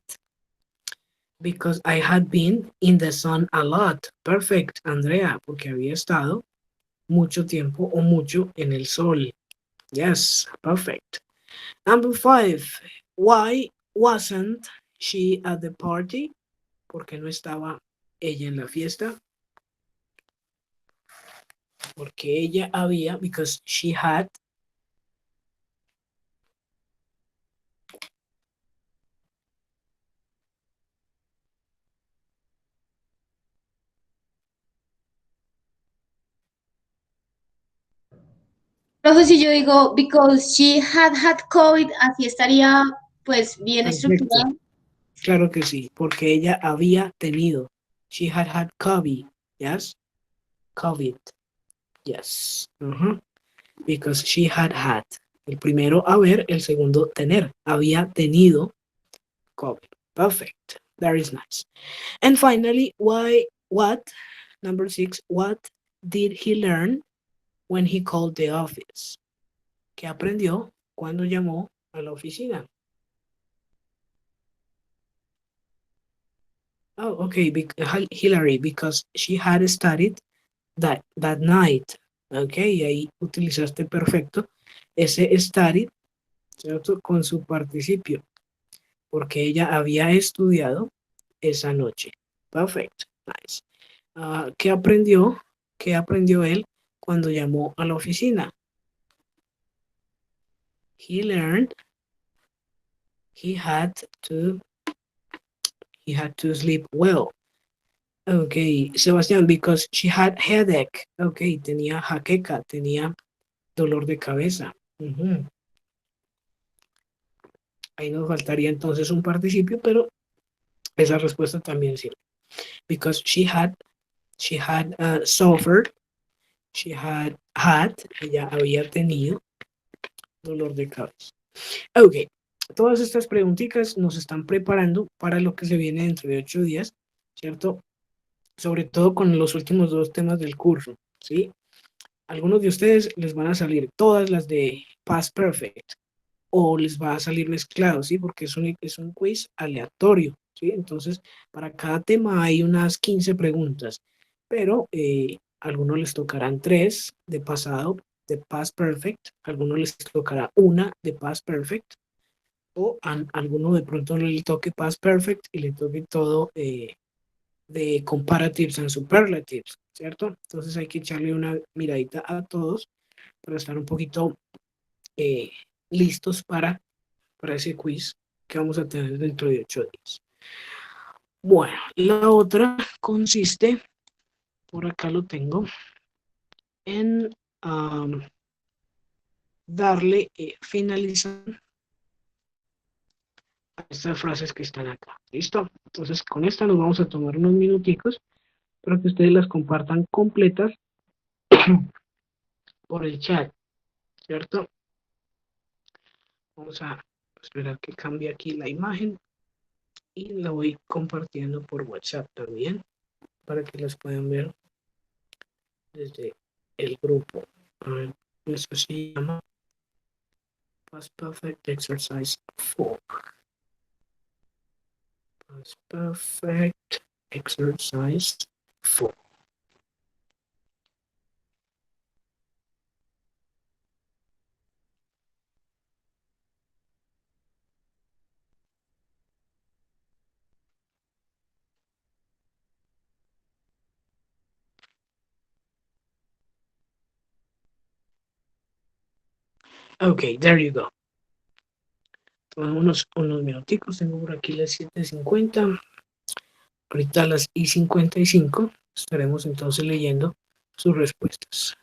Because I had been in the sun a lot. Perfect, Andrea, porque había estado mucho tiempo o mucho en el sol. Yes, perfect. Number 5, why wasn't she at the party? Porque no estaba ella en la fiesta. Porque ella había, because she had. Profe, si yo digo, because she had COVID, así estaría pues bien Perfecto. estructurado. Claro que sí, porque ella había tenido. She had COVID, yes? COVID, yes. Because she had. El primero haber, el segundo tener. Había tenido COVID. Perfect. That is nice. And finally, number 6, what did he learn when he called the office? ¿Qué aprendió cuando llamó a la oficina? Oh, okay, Hillary, because she had studied that night. Okay, ahí utilizaste perfecto ese studied, ¿cierto? Con su participio, porque ella había estudiado esa noche. Perfect, nice. ¿Qué aprendió? ¿Qué aprendió él cuando llamó a la oficina? He learned he had to sleep well. Okay, Sebastián, because she had headache. Okay, tenía jaqueca, tenía dolor de cabeza. Ahí nos faltaría entonces un participio, pero esa respuesta también sirve. because she had suffered, ella había tenido dolor de cabeza. Ok, todas estas preguntitas nos están preparando para lo que se viene dentro de 8 días, ¿cierto? Sobre todo con los últimos 2 temas del curso, ¿sí? Algunos de ustedes les van a salir todas las de Past Perfect o les va a salir mezclado, ¿sí? Porque es un quiz aleatorio, ¿sí? Entonces, para cada tema hay unas 15 preguntas, pero algunos les tocarán 3 de pasado, de Past Perfect, algunos les tocará una de Past Perfect, o a alguno de pronto no le toque Past Perfect y le toque todo de Comparatives and Superlatives, ¿cierto? Entonces hay que echarle una miradita a todos para estar un poquito eh, listos para ese quiz que vamos a tener dentro de 8 días. Bueno, la otra consiste, por acá lo tengo, en darle finalización a estas frases que están acá. ¿Listo? Entonces, con esta nos vamos a tomar unos minuticos para que ustedes las compartan completas por el chat, ¿cierto? Vamos a esperar que cambie aquí la imagen y la voy compartiendo por WhatsApp también para que las puedan ver desde el grupo. A ver, eso se llama Past Perfect Exercise 4. Past Perfect Exercise 4. Ok, there you go. Unos minuticos, tengo por aquí las 7:50. Ahorita a las y 55 estaremos entonces leyendo sus respuestas.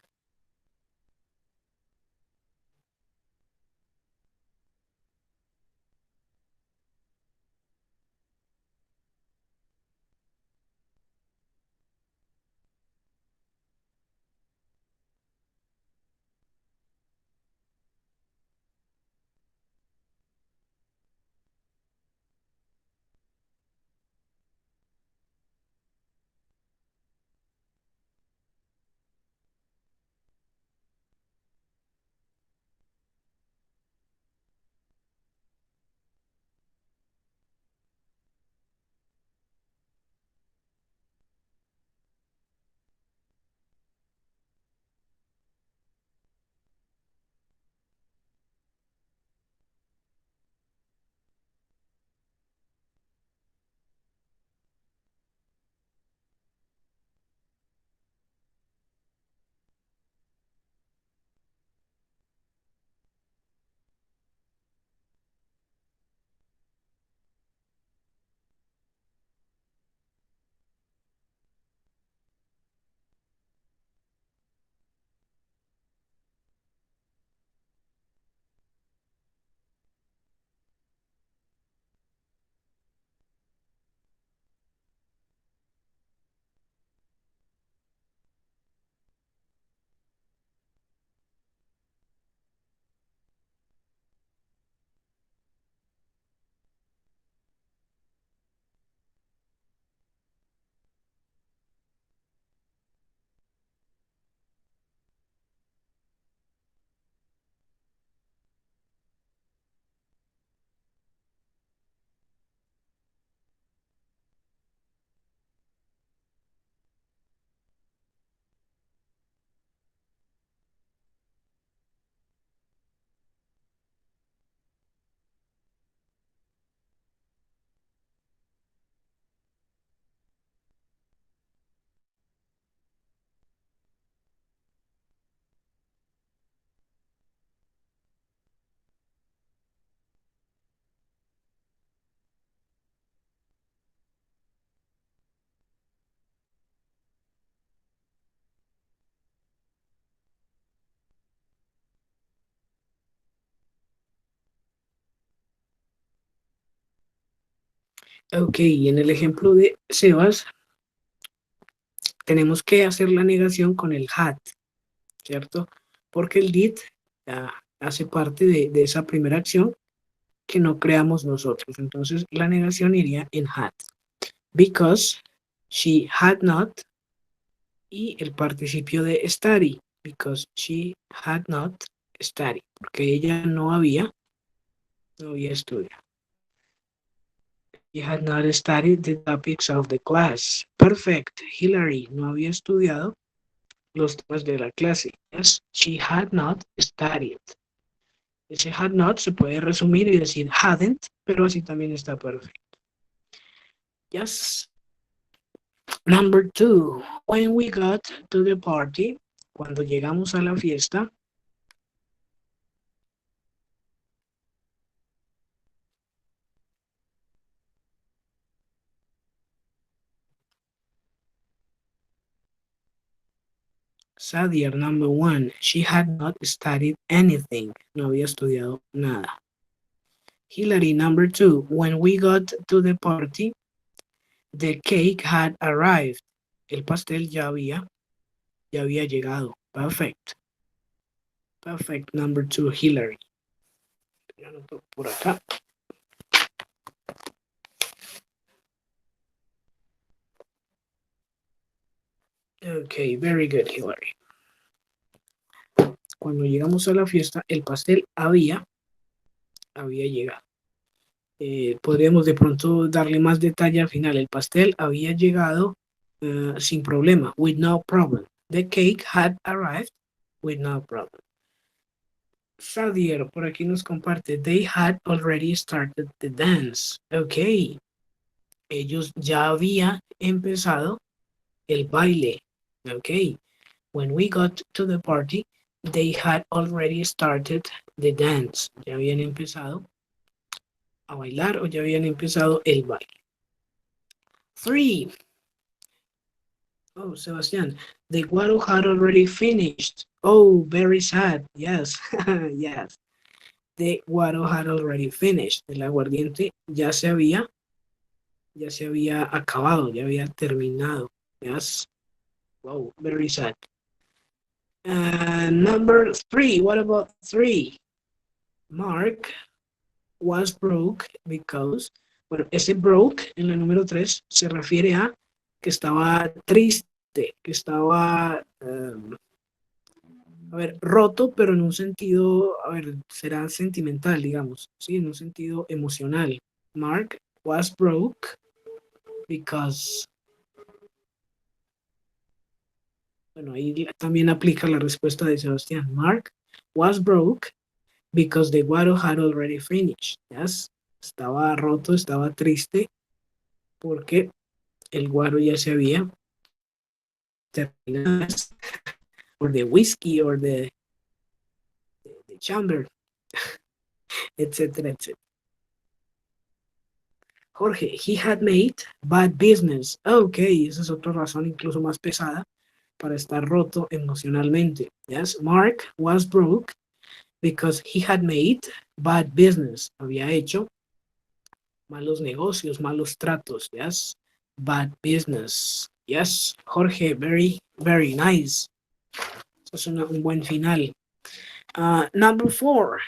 Ok, en el ejemplo de Sebas, tenemos que hacer la negación con el had, ¿cierto? Porque el did hace parte de esa primera acción que no creamos nosotros. Entonces, la negación iría en had. Because she had not, y el participio de study, because she had not studied, porque ella no había estudiado. She had not studied the topics of the class. Perfect. Hillary no había estudiado los temas de la clase. Yes, she had not studied. Ese had not se puede resumir y decir hadn't, pero así también está perfecto. Yes. Number 2. When we got to the party, cuando llegamos a la fiesta, Sadier, number 1. She had not studied anything. No había estudiado nada. Hillary, number 2. When we got to the party, the cake had arrived. El pastel ya había llegado. Perfect. Perfect. Number 2, Hillary. Ya anoto por acá. Okay, very good, Hillary. Cuando llegamos a la fiesta, el pastel había llegado. Podríamos de pronto darle más detalle al final. El pastel había llegado sin problema, with no problem. The cake had arrived with no problem. Sadier, por aquí nos comparte, they had already started the dance. Ok, ellos ya habían empezado el baile. Ok, when we got to the party, they had already started the dance. Ya habían empezado a bailar o ya habían empezado el baile. 3. Oh, Sebastián, the guaro had already finished. Oh, very sad. Yes, yes. The guaro had already finished. El aguardiente ya se había acabado, ya había terminado. Yes. Wow, very sad. Number 3. What about 3? Mark was broke because, bueno, ese broke en la número 3 se refiere a que estaba triste, que estaba, roto, pero en un sentido, será sentimental, digamos, ¿sí? En un sentido emocional. Mark was broke because, bueno, ahí también aplica la respuesta de Sebastián. Mark was broke because the guaro had already finished. Yes, estaba roto, estaba triste, porque el guaro ya se había terminado, or the whiskey, or the chamber, etcétera, etcétera. Jorge, he had made bad business. Ok, esa es otra razón incluso más pesada para estar roto emocionalmente. Yes, Mark was broke because he had made bad business. Había hecho malos negocios, malos tratos. Yes, bad business. Yes, Jorge, very, very nice. Eso es un buen final. Number 4.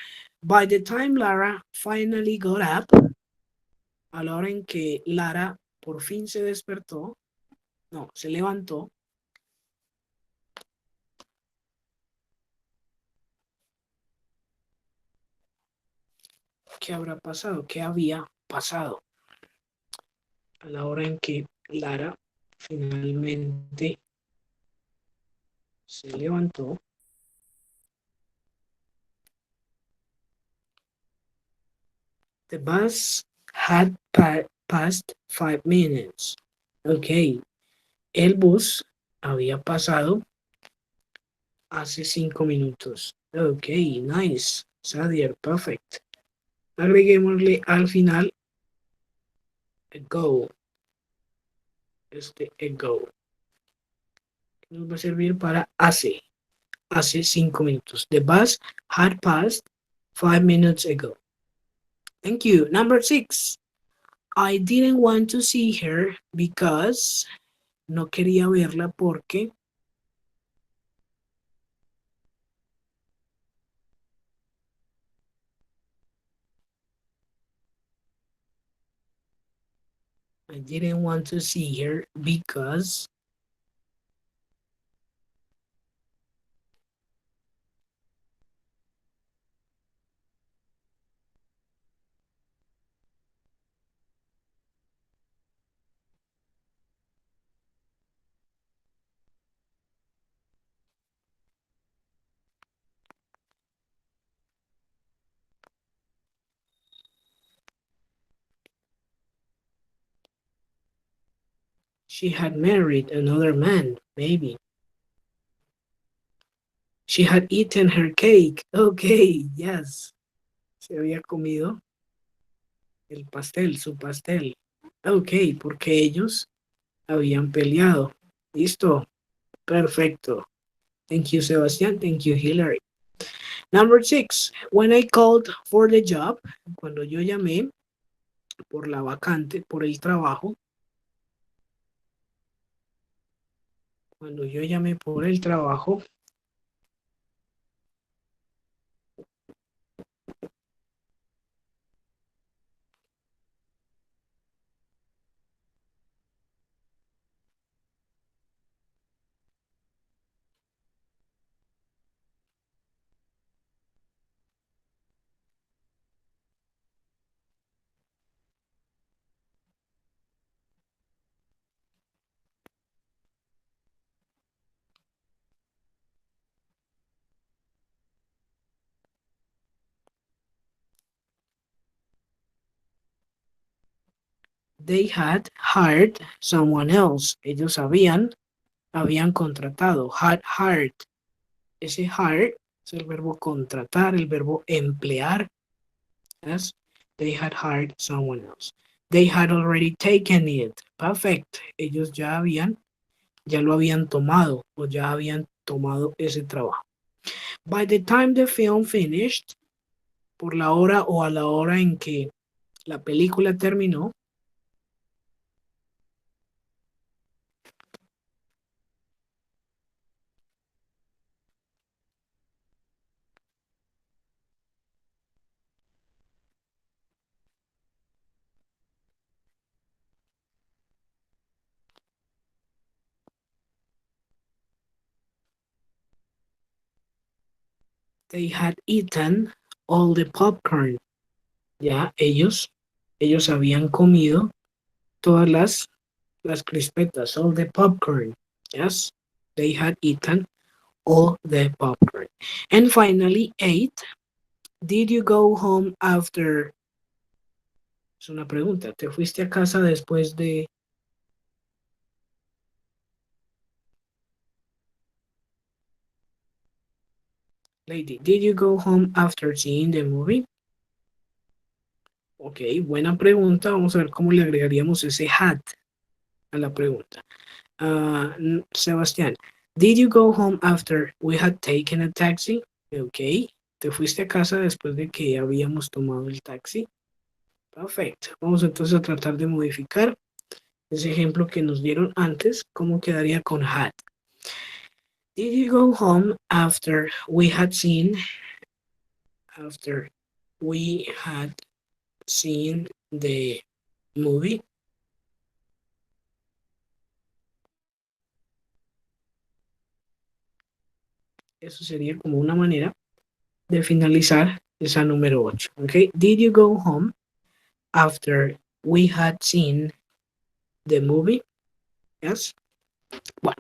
By the time Lara finally got up, a la hora en que Lara por fin se despertó, no, se levantó, ¿qué habrá pasado? ¿Qué había pasado? A la hora en que Lara finalmente se levantó, the bus had passed 5 minutes. Ok, el bus había pasado hace 5 minutos. Ok, nice. Sadier, perfect. Agreguémosle al final ago. Ago. Nos va a servir para hace 5 minutos. The bus had passed 5 minutes ago. Thank you. Number 6. I didn't want to see her because no quería verla porque I didn't want to see her because she had married another man, maybe. She had eaten her cake. Okay, yes. Se había comido el pastel, su pastel. Ok, porque ellos habían peleado. Listo. Perfecto. Thank you, Sebastián. Thank you, Hillary. Number 6. When I called for the job, cuando yo llamé por la vacante, por el trabajo, cuando yo llamé por el trabajo, they had hired someone else. Ellos habían contratado. Had hired. Ese hire es el verbo contratar, el verbo emplear. Yes, they had hired someone else. They had already taken it. Perfect. Ellos ya lo habían tomado o ya habían tomado ese trabajo. By the time the film finished, por la hora o a la hora en que la película terminó, they had eaten all the popcorn. Ya ellos habían comido todas las crispetas, all the popcorn. Yes, they had eaten all the popcorn. And finally, 8. Did you go home after? Es una pregunta. ¿Te fuiste a casa después de? Lady, did you go home after seeing the movie? Ok, buena pregunta. Vamos a ver cómo le agregaríamos ese had a la pregunta. Sebastián, did you go home after we had taken a taxi? Ok, ¿te fuiste a casa después de que habíamos tomado el taxi? Perfecto. Vamos entonces a tratar de modificar ese ejemplo que nos dieron antes. ¿Cómo quedaría con had? Did you go home after we had seen the movie? Eso sería como una manera de finalizar esa número 8. Okay. Did you go home after we had seen the movie? Yes. Bueno,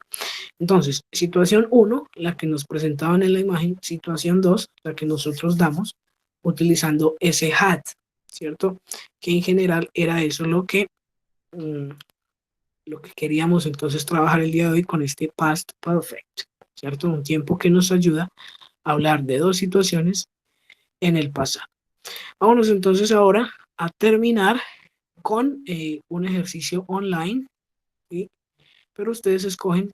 entonces, situación 1, la que nos presentaban en la imagen. Situación 2, la que nosotros damos utilizando ese had, ¿cierto? Que en general era eso lo que queríamos entonces trabajar el día de hoy con este past perfect, ¿cierto? Un tiempo que nos ayuda a hablar de dos situaciones en el pasado. Vámonos entonces ahora a terminar con un ejercicio online, ¿sí? Pero ustedes escogen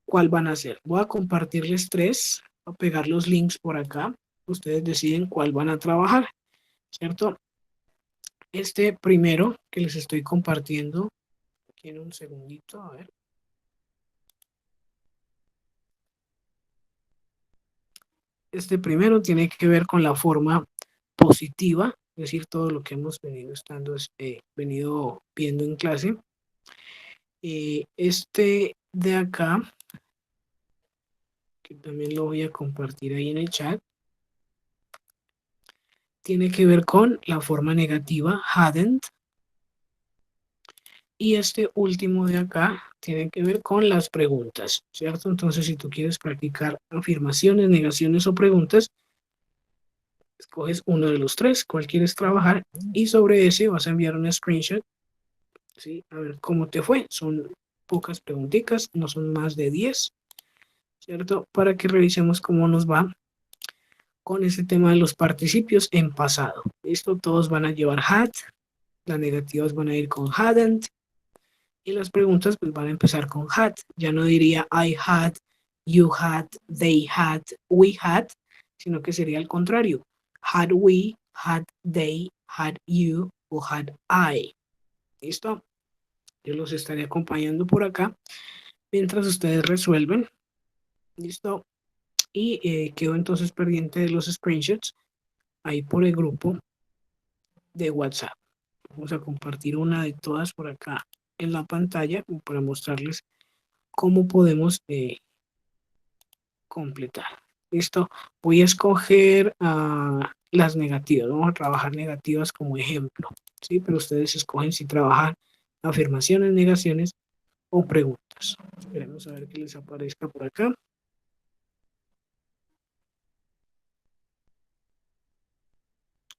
cuál van a hacer. Voy a compartirles 3, voy a pegar los links por acá. Ustedes deciden cuál van a trabajar, ¿cierto? Este primero que les estoy compartiendo, tiene un segundito, a ver. Este primero tiene que ver con la forma positiva, es decir, todo lo que hemos venido viendo en clase. Este de acá, que también lo voy a compartir ahí en el chat, tiene que ver con la forma negativa, hadn't. Y este último de acá tiene que ver con las preguntas, ¿cierto? Entonces, si tú quieres practicar afirmaciones, negaciones o preguntas, escoges uno de los tres, cuál quieres trabajar, y sobre ese vas a enviar un screenshot, ¿sí? A ver cómo te fue. Son pocas preguntitas, no son más de 10, ¿cierto? Para que revisemos cómo nos va con ese tema de los participios en pasado. ¿Listo? Todos van a llevar had, las negativas van a ir con hadn't, y las preguntas pues van a empezar con had. Ya no diría I had, you had, they had, we had, sino que sería al contrario. Had we, had they, had you o had I. ¿Listo? Yo los estaré acompañando por acá mientras ustedes resuelven. ¿Listo? Y quedo entonces pendiente de los screenshots ahí por el grupo de WhatsApp. Vamos a compartir una de todas por acá en la pantalla para mostrarles cómo podemos completar. Listo. Voy a escoger las negativas. Vamos a trabajar negativas como ejemplo. ¿Sí? Pero ustedes escogen si trabajar afirmaciones, negaciones o preguntas. Esperemos a ver que les aparezca por acá.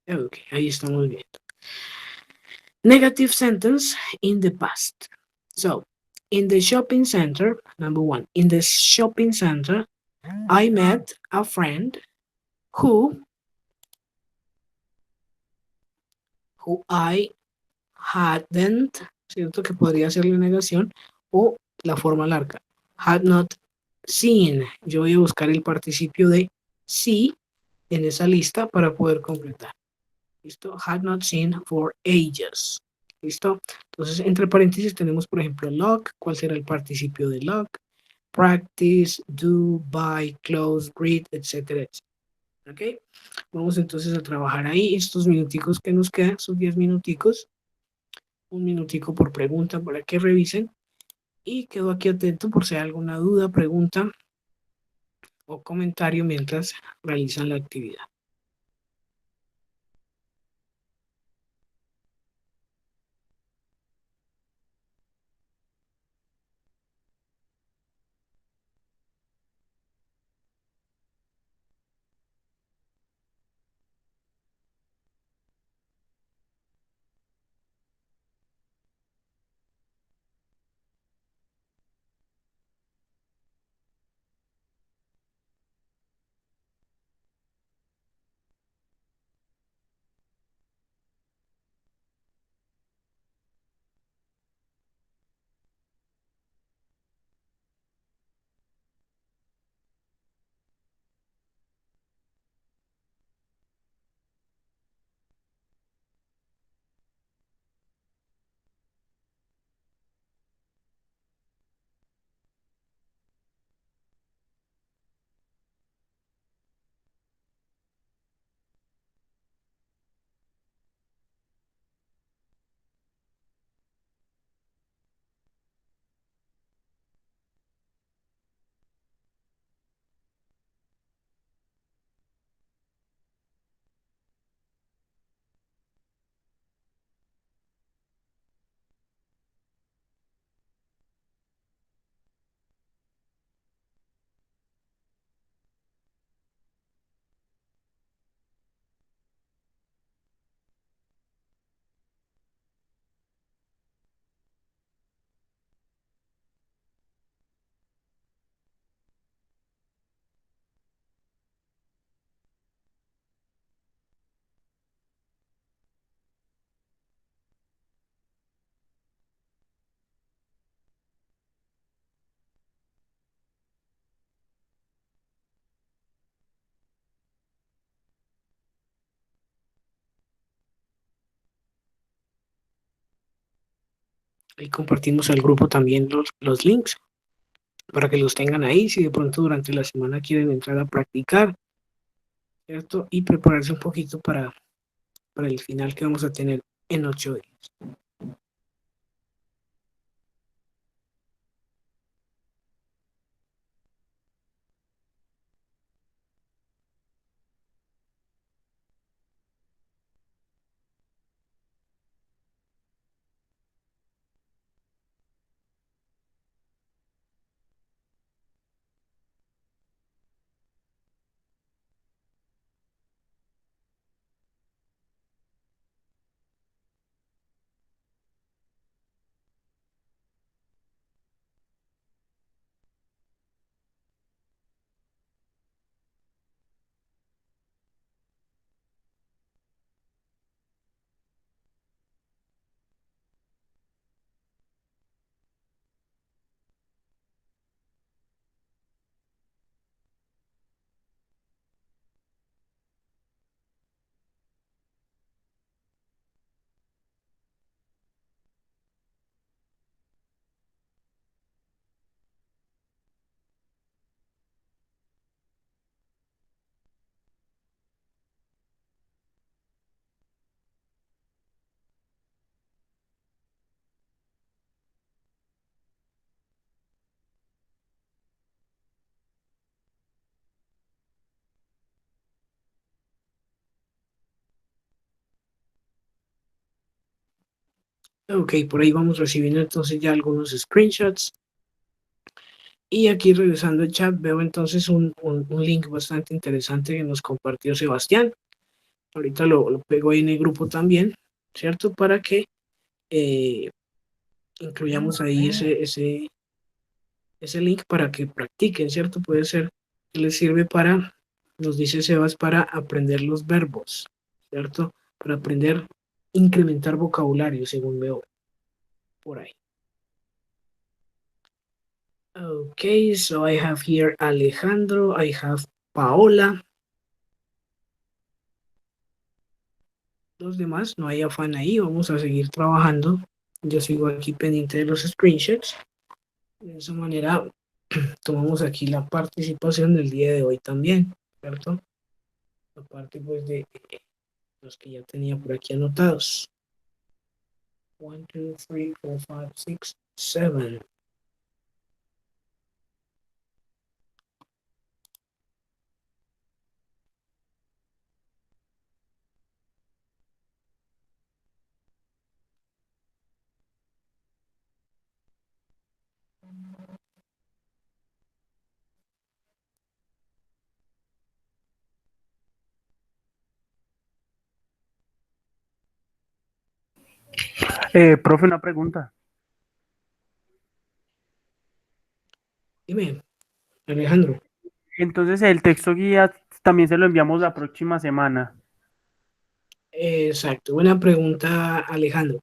Ok, ahí estamos viendo. Negative sentence in the past. So, in the shopping center, number one, in the shopping center, I met a friend who I hadn't, ¿cierto? Que podría ser la negación o la forma larga. Had not seen. Yo voy a buscar el participio de see en esa lista para poder completar. ¿Listo? Had not seen for ages. ¿Listo? Entonces, entre paréntesis tenemos, por ejemplo, log. ¿Cuál será el participio de log? Practice, do, buy, close, read, etcétera, etcétera. ¿Ok? Vamos entonces a trabajar ahí estos minuticos que nos quedan, esos 10 minuticos. Un minutico por pregunta para que revisen. Y quedo aquí atento por si hay alguna duda, pregunta o comentario mientras realizan la actividad. Ahí compartimos al grupo también los links para que los tengan ahí. Si de pronto durante la semana quieren entrar a practicar, ¿cierto? Y prepararse un poquito para el final que vamos a tener en 8 días. Ok, por ahí vamos recibiendo entonces ya algunos screenshots. Y aquí revisando el chat veo entonces un link bastante interesante que nos compartió Sebastián. Ahorita lo pego ahí en el grupo también, ¿cierto? Para que incluyamos ahí ese link para que practiquen, ¿cierto? Puede ser que les sirve para, nos dice Sebas, para aprender los verbos, ¿cierto? Para aprender, incrementar vocabulario, según veo por ahí. Okay, so I have here Alejandro, I have Paola. Los demás, no hay afán ahí, vamos a seguir trabajando. Yo sigo aquí pendiente de los screenshots. De esa manera tomamos aquí la participación del día de hoy también, ¿cierto? Aparte pues de los que ya tenía por aquí anotados. 1, 2, 3, 4, 5, 6, 7. Profe, una pregunta. Dime, Alejandro. Entonces, el texto guía también se lo enviamos la próxima semana. Exacto, buena pregunta, Alejandro.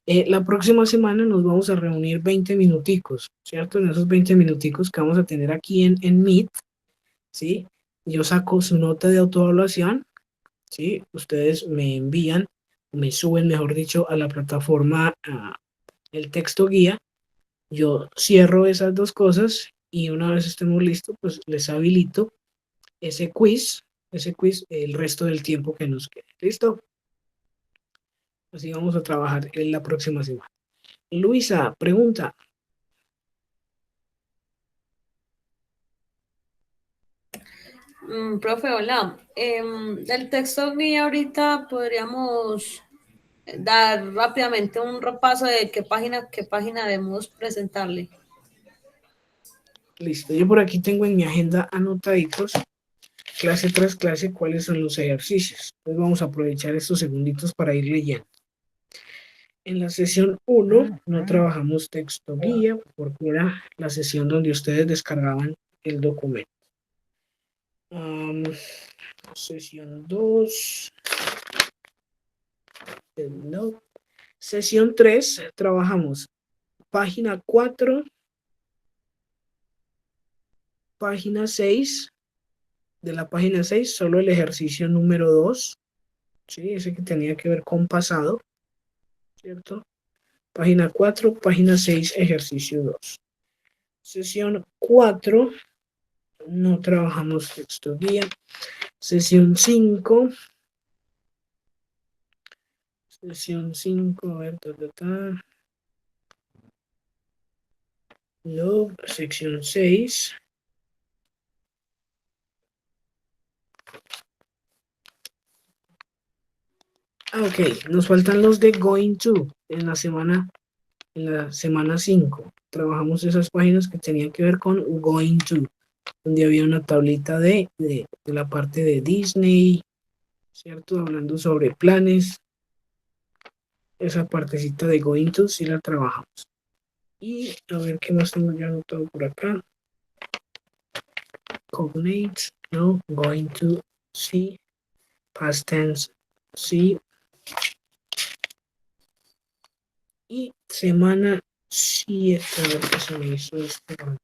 La próxima semana nos vamos a reunir 20 minuticos, ¿cierto? En esos 20 minuticos que vamos a tener aquí en Meet, ¿sí? Yo saco su nota de autoevaluación, ¿sí? Ustedes me envían, me suben, mejor dicho, a la plataforma el texto guía. Yo cierro esas dos cosas y una vez estemos listos, pues les habilito ese quiz, el resto del tiempo que nos quede. ¿Listo? Así vamos a trabajar en la próxima semana. Luisa, pregunta. Profe, hola. Del texto guía ahorita podríamos dar rápidamente un repaso de qué página debemos presentarle. Listo, yo por aquí tengo en mi agenda anotaditos, clase tras clase, cuáles son los ejercicios. Entonces vamos a aprovechar estos segunditos para ir leyendo. En la sesión 1 no trabajamos texto guía porque era la sesión donde ustedes descargaban el documento. Sesión 2. No. Sesión 3 trabajamos página 4, página 6. De la página 6 solo el ejercicio número 2. ¿Sí? Ese que tenía que ver con pasado. ¿Cierto? Página 4, página 6, ejercicio 2. Sesión 4, no trabajamos texto guía. Sesión 5. Sesión 5, a ver, Log, sección 6. Ok, nos faltan los de going to en la semana 5. Trabajamos esas páginas que tenían que ver con going to, donde había una tablita de la parte de Disney, ¿cierto? Hablando sobre planes. Esa partecita de going to sí la trabajamos. Y a ver qué más tengo ya anotado por acá. Cognate, no, going to, sí. Past tense, sí. Y semana 7, a ver qué se me hizo esto por acá.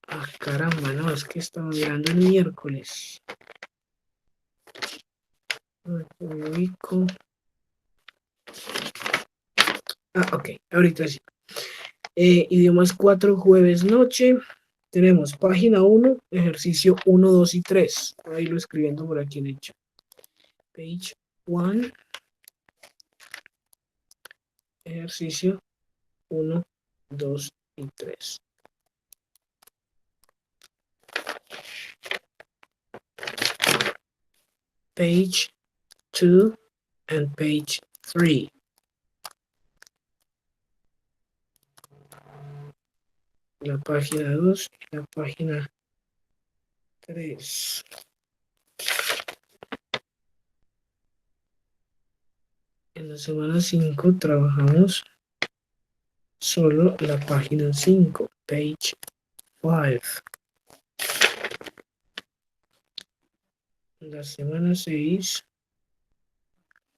Ah, caramba, no, es que estaba mirando el miércoles. Me ubico. Ah, ok, ahorita sí. Idiomas 4, jueves noche. Tenemos página 1, ejercicio 1, 2 y 3. Ahí lo escribiendo por aquí en hecho. Page 1, ejercicio 1, 2 y 3. Page 2 and page 3. La página 2 y la página 3. En la semana 5 trabajamos solo la página 5, page 5. En la semana 6,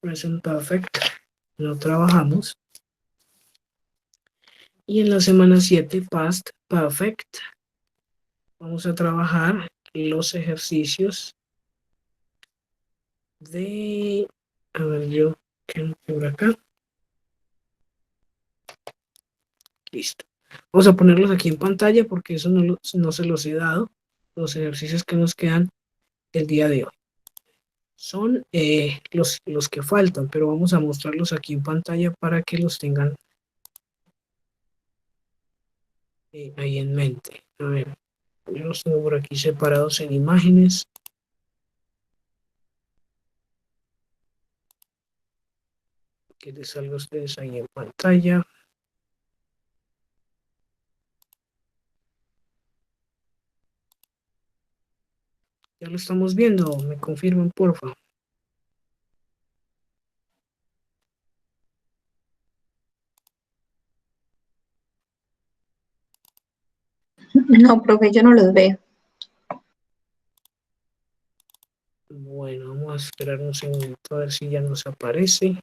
present perfect, no trabajamos. Y en la semana 7, past perfect, vamos a trabajar los ejercicios de, a ver, yo, ¿qué por acá? Listo. Vamos a ponerlos aquí en pantalla porque eso no se los he dado, los ejercicios que nos quedan el día de hoy. Son los que faltan, pero vamos a mostrarlos aquí en pantalla para que los tengan ahí en mente. A ver, yo los tengo por aquí separados en imágenes. Que les salga a ustedes ahí en pantalla. Ya lo estamos viendo, me confirman, porfa. No, profe, yo no los veo. Bueno, vamos a esperar un segundito a ver si ya nos aparece.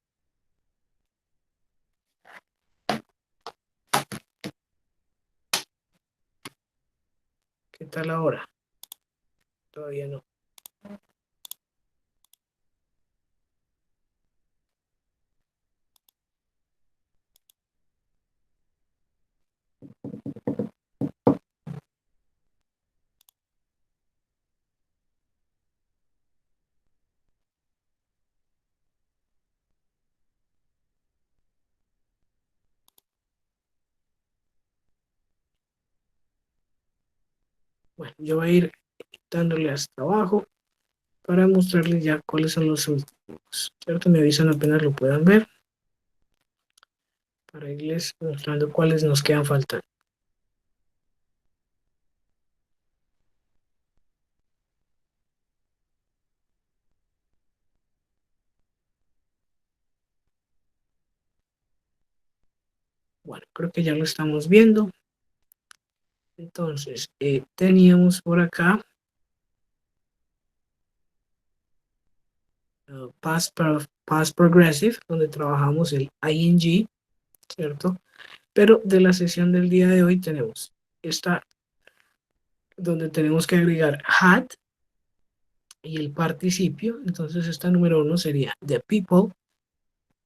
¿Qué tal ahora? Todavía no. Bueno, yo voy a ir dándole hasta abajo para mostrarles ya cuáles son los últimos. ¿Cierto? Me avisan apenas lo puedan ver. Para irles mostrando cuáles nos quedan faltando. Bueno, creo que ya lo estamos viendo. Entonces, teníamos por acá past progressive, donde trabajamos el ing, ¿cierto? Pero de la sesión del día de hoy tenemos esta, donde tenemos que agregar had y el participio. Entonces esta número 1 sería the people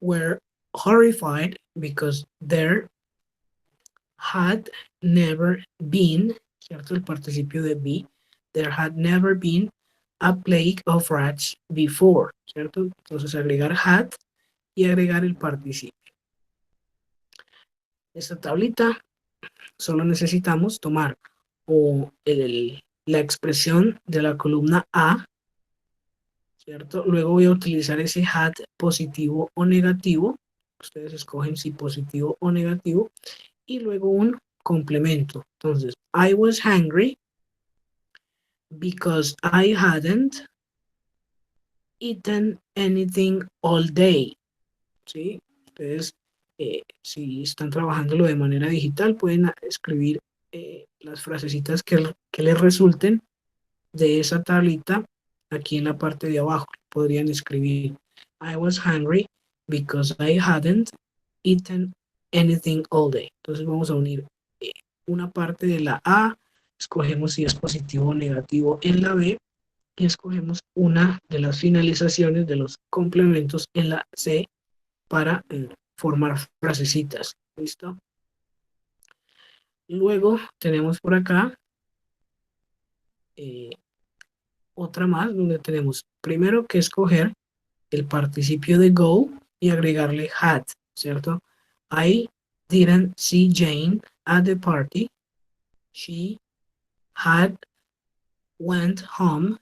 were horrified because there had never been, ¿cierto? El participio de be, there had never been a plague of rats before, ¿cierto? Entonces agregar had y agregar el participio. Esta tablita solo necesitamos tomar la expresión de la columna A, ¿cierto? Luego voy a utilizar ese had positivo o negativo. Ustedes escogen si positivo o negativo. Y luego un complemento. Entonces, I was hungry because I hadn't eaten anything all day. ¿Sí? Ustedes, si están trabajándolo de manera digital, pueden escribir las frasecitas que les resulten de esa tablita aquí en la parte de abajo. Podrían escribir I was hungry because I hadn't eaten anything all day. Entonces vamos a unir una parte de la A, escogemos si es positivo o negativo en la B y escogemos una de las finalizaciones de los complementos en la C para formar frasecitas. ¿Listo? Luego tenemos por acá otra más donde tenemos primero que escoger el participio de go y agregarle had, ¿cierto? I didn't see Jane at the party. She had went home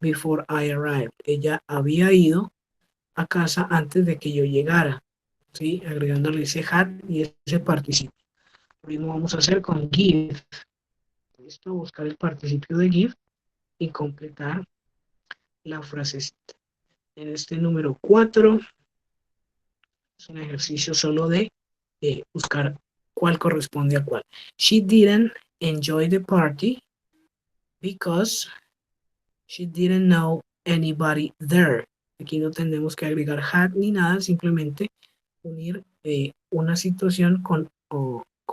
before I arrived. Ella había ido a casa antes de que yo llegara, ¿sí? Agregándole ese had y ese participio. Lo mismo vamos a hacer con give. ¿Listo? Buscar el participio de give y completar la frasecita. En este número 4 es un ejercicio solo de buscar cuál corresponde a cuál. She didn't enjoy the party because she didn't know anybody there. Aquí no tenemos que agregar had ni nada, simplemente unir una situación con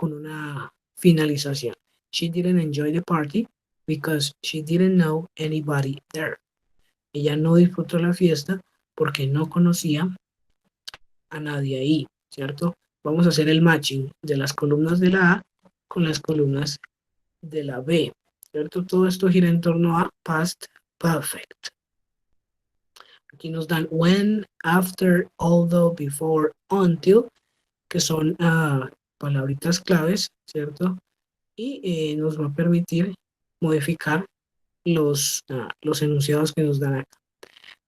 una finalización. She didn't enjoy the party because she didn't know anybody there. Ella no disfrutó la fiesta porque no conocía a nadie ahí, ¿cierto? Vamos a hacer el matching de las columnas de la A con las columnas de la B, ¿cierto? Todo esto gira en torno a past perfect. Aquí nos dan when, after, although, before, until, que son palabritas claves, ¿cierto? Y nos va a permitir modificar los enunciados que nos dan acá.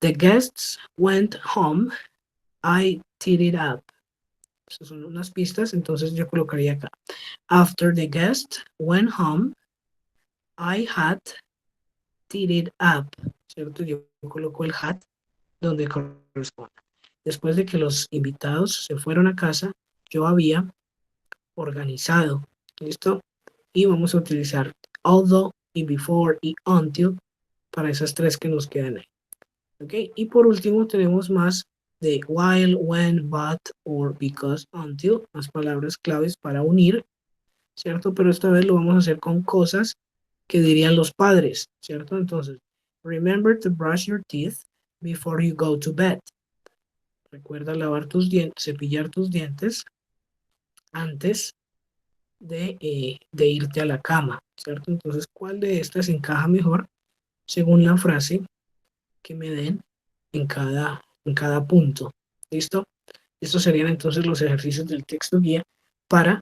The guests went home. I teed it up. Esas son unas pistas, entonces yo colocaría acá. After the guest went home, I had teed it up. ¿Cierto? Yo coloco el had donde corresponde. Después de que los invitados se fueron a casa, yo había organizado. ¿Listo? Y vamos a utilizar although y before y until para esas tres que nos quedan ahí. ¿Ok? Y por último tenemos más de while, when, but, or, because, until, las palabras claves para unir, ¿cierto? Pero esta vez lo vamos a hacer con cosas que dirían los padres, ¿cierto? Entonces, remember to brush your teeth before you go to bed. Recuerda lavar tus dientes, cepillar tus dientes antes de irte a la cama, ¿cierto? Entonces, ¿cuál de estas encaja mejor según la frase que me den en cada punto? ¿Listo? Estos serían entonces los ejercicios del texto guía para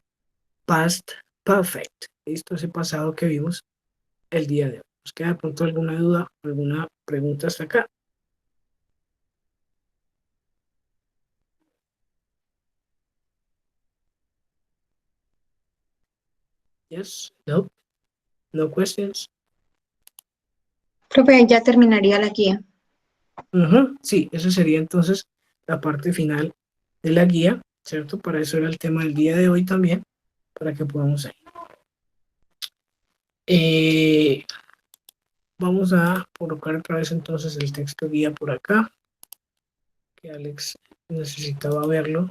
past perfect. ¿Listo? Ese pasado que vimos el día de hoy. ¿Nos queda de pronto alguna duda, alguna pregunta hasta acá? Yes, no, no questions. Profe, ya terminaría la guía. Sí, eso sería entonces la parte final de la guía, ¿cierto? Para eso era el tema del día de hoy también, para que podamos ir. Vamos a colocar otra vez entonces el texto guía por acá, que Alex necesitaba verlo.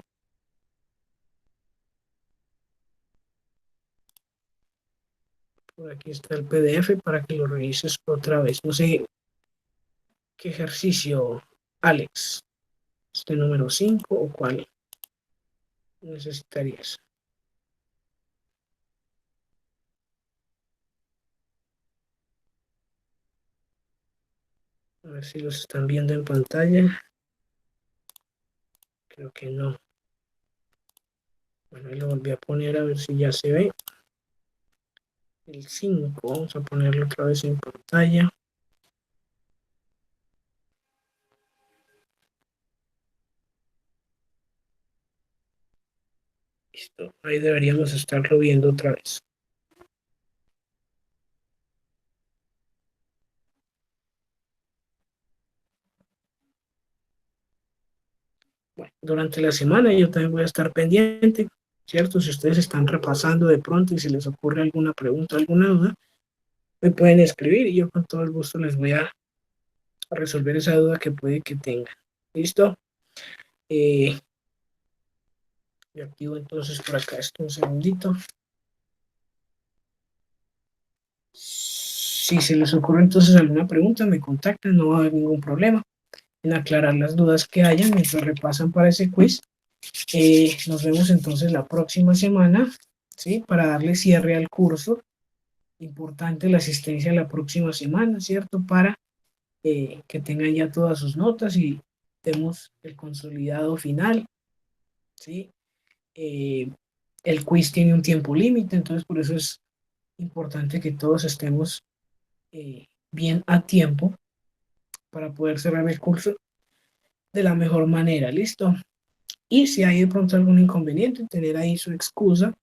Por aquí está el PDF para que lo revises otra vez. No sé qué ejercicio, Alex. ¿Este número 5 o cuál necesitarías? A ver si los están viendo en pantalla. Creo que no. Bueno, ahí lo volví a poner a ver si ya se ve. El 5, vamos a ponerlo otra vez en pantalla. Listo, ahí deberíamos estarlo viendo otra vez. Bueno, durante la semana yo también voy a estar pendiente, ¿cierto? Si ustedes están repasando de pronto y si les ocurre alguna pregunta, alguna duda, me pueden escribir y yo con todo el gusto les voy a resolver esa duda que puede que tengan. ¿Listo? Yo activo entonces por acá esto un segundito. Si se les ocurre entonces alguna pregunta, me contactan, no va a haber ningún problema en aclarar las dudas que hayan mientras repasan para ese quiz. Nos vemos entonces la próxima semana, ¿sí? Para darle cierre al curso. Importante la asistencia la próxima semana, ¿cierto? Para que tengan ya todas sus notas y demos el consolidado final, ¿sí? El quiz tiene un tiempo límite, entonces por eso es importante que todos estemos bien a tiempo para poder cerrar el curso de la mejor manera, ¿listo? Y si hay de pronto algún inconveniente, tener ahí su excusa,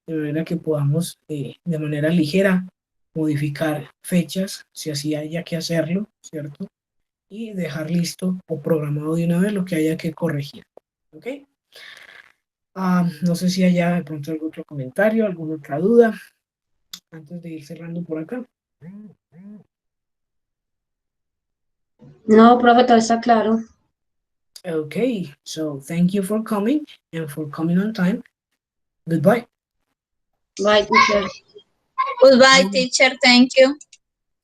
de manera que podamos de manera ligera modificar fechas, si así haya que hacerlo, ¿cierto? Y dejar listo o programado de una vez lo que haya que corregir, ¿ok? No sé si haya de pronto algún otro comentario, alguna otra duda, antes de ir cerrando por acá. No, profe, todo está claro. Okay, so thank you for coming and for coming on time. Goodbye. Bye, teacher. Goodbye, teacher. Thank you.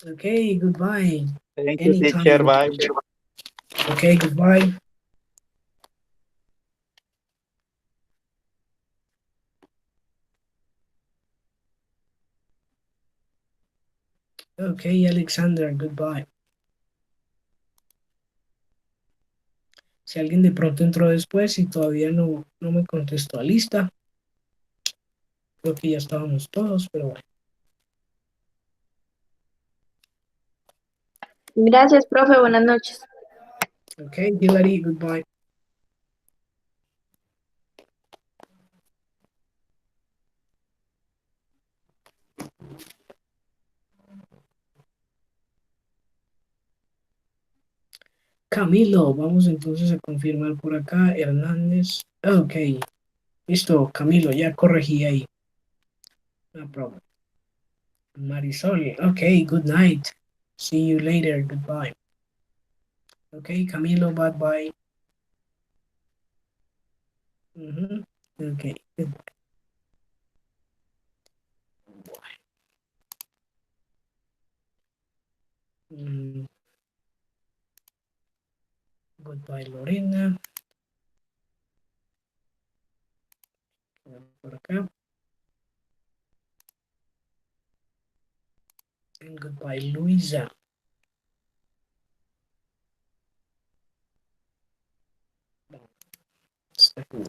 Okay, goodbye. Thank you, Anytime. teacher. Bye. Okay, goodbye. Okay, Alexander, goodbye. Si alguien de pronto entró después y todavía no me contestó a lista, creo que ya estábamos todos, pero bueno. Gracias, profe. Buenas noches. Okay, Hillary, goodbye. Camilo, vamos entonces a confirmar por acá. Hernández. Ok, listo, Camilo, ya corregí ahí. No problem. Marisol, ok, good night. See you later, goodbye. Ok, Camilo, bye bye. Ok, goodbye. Goodbye, Lorena. Por acá. And goodbye, Luisa. Está cool.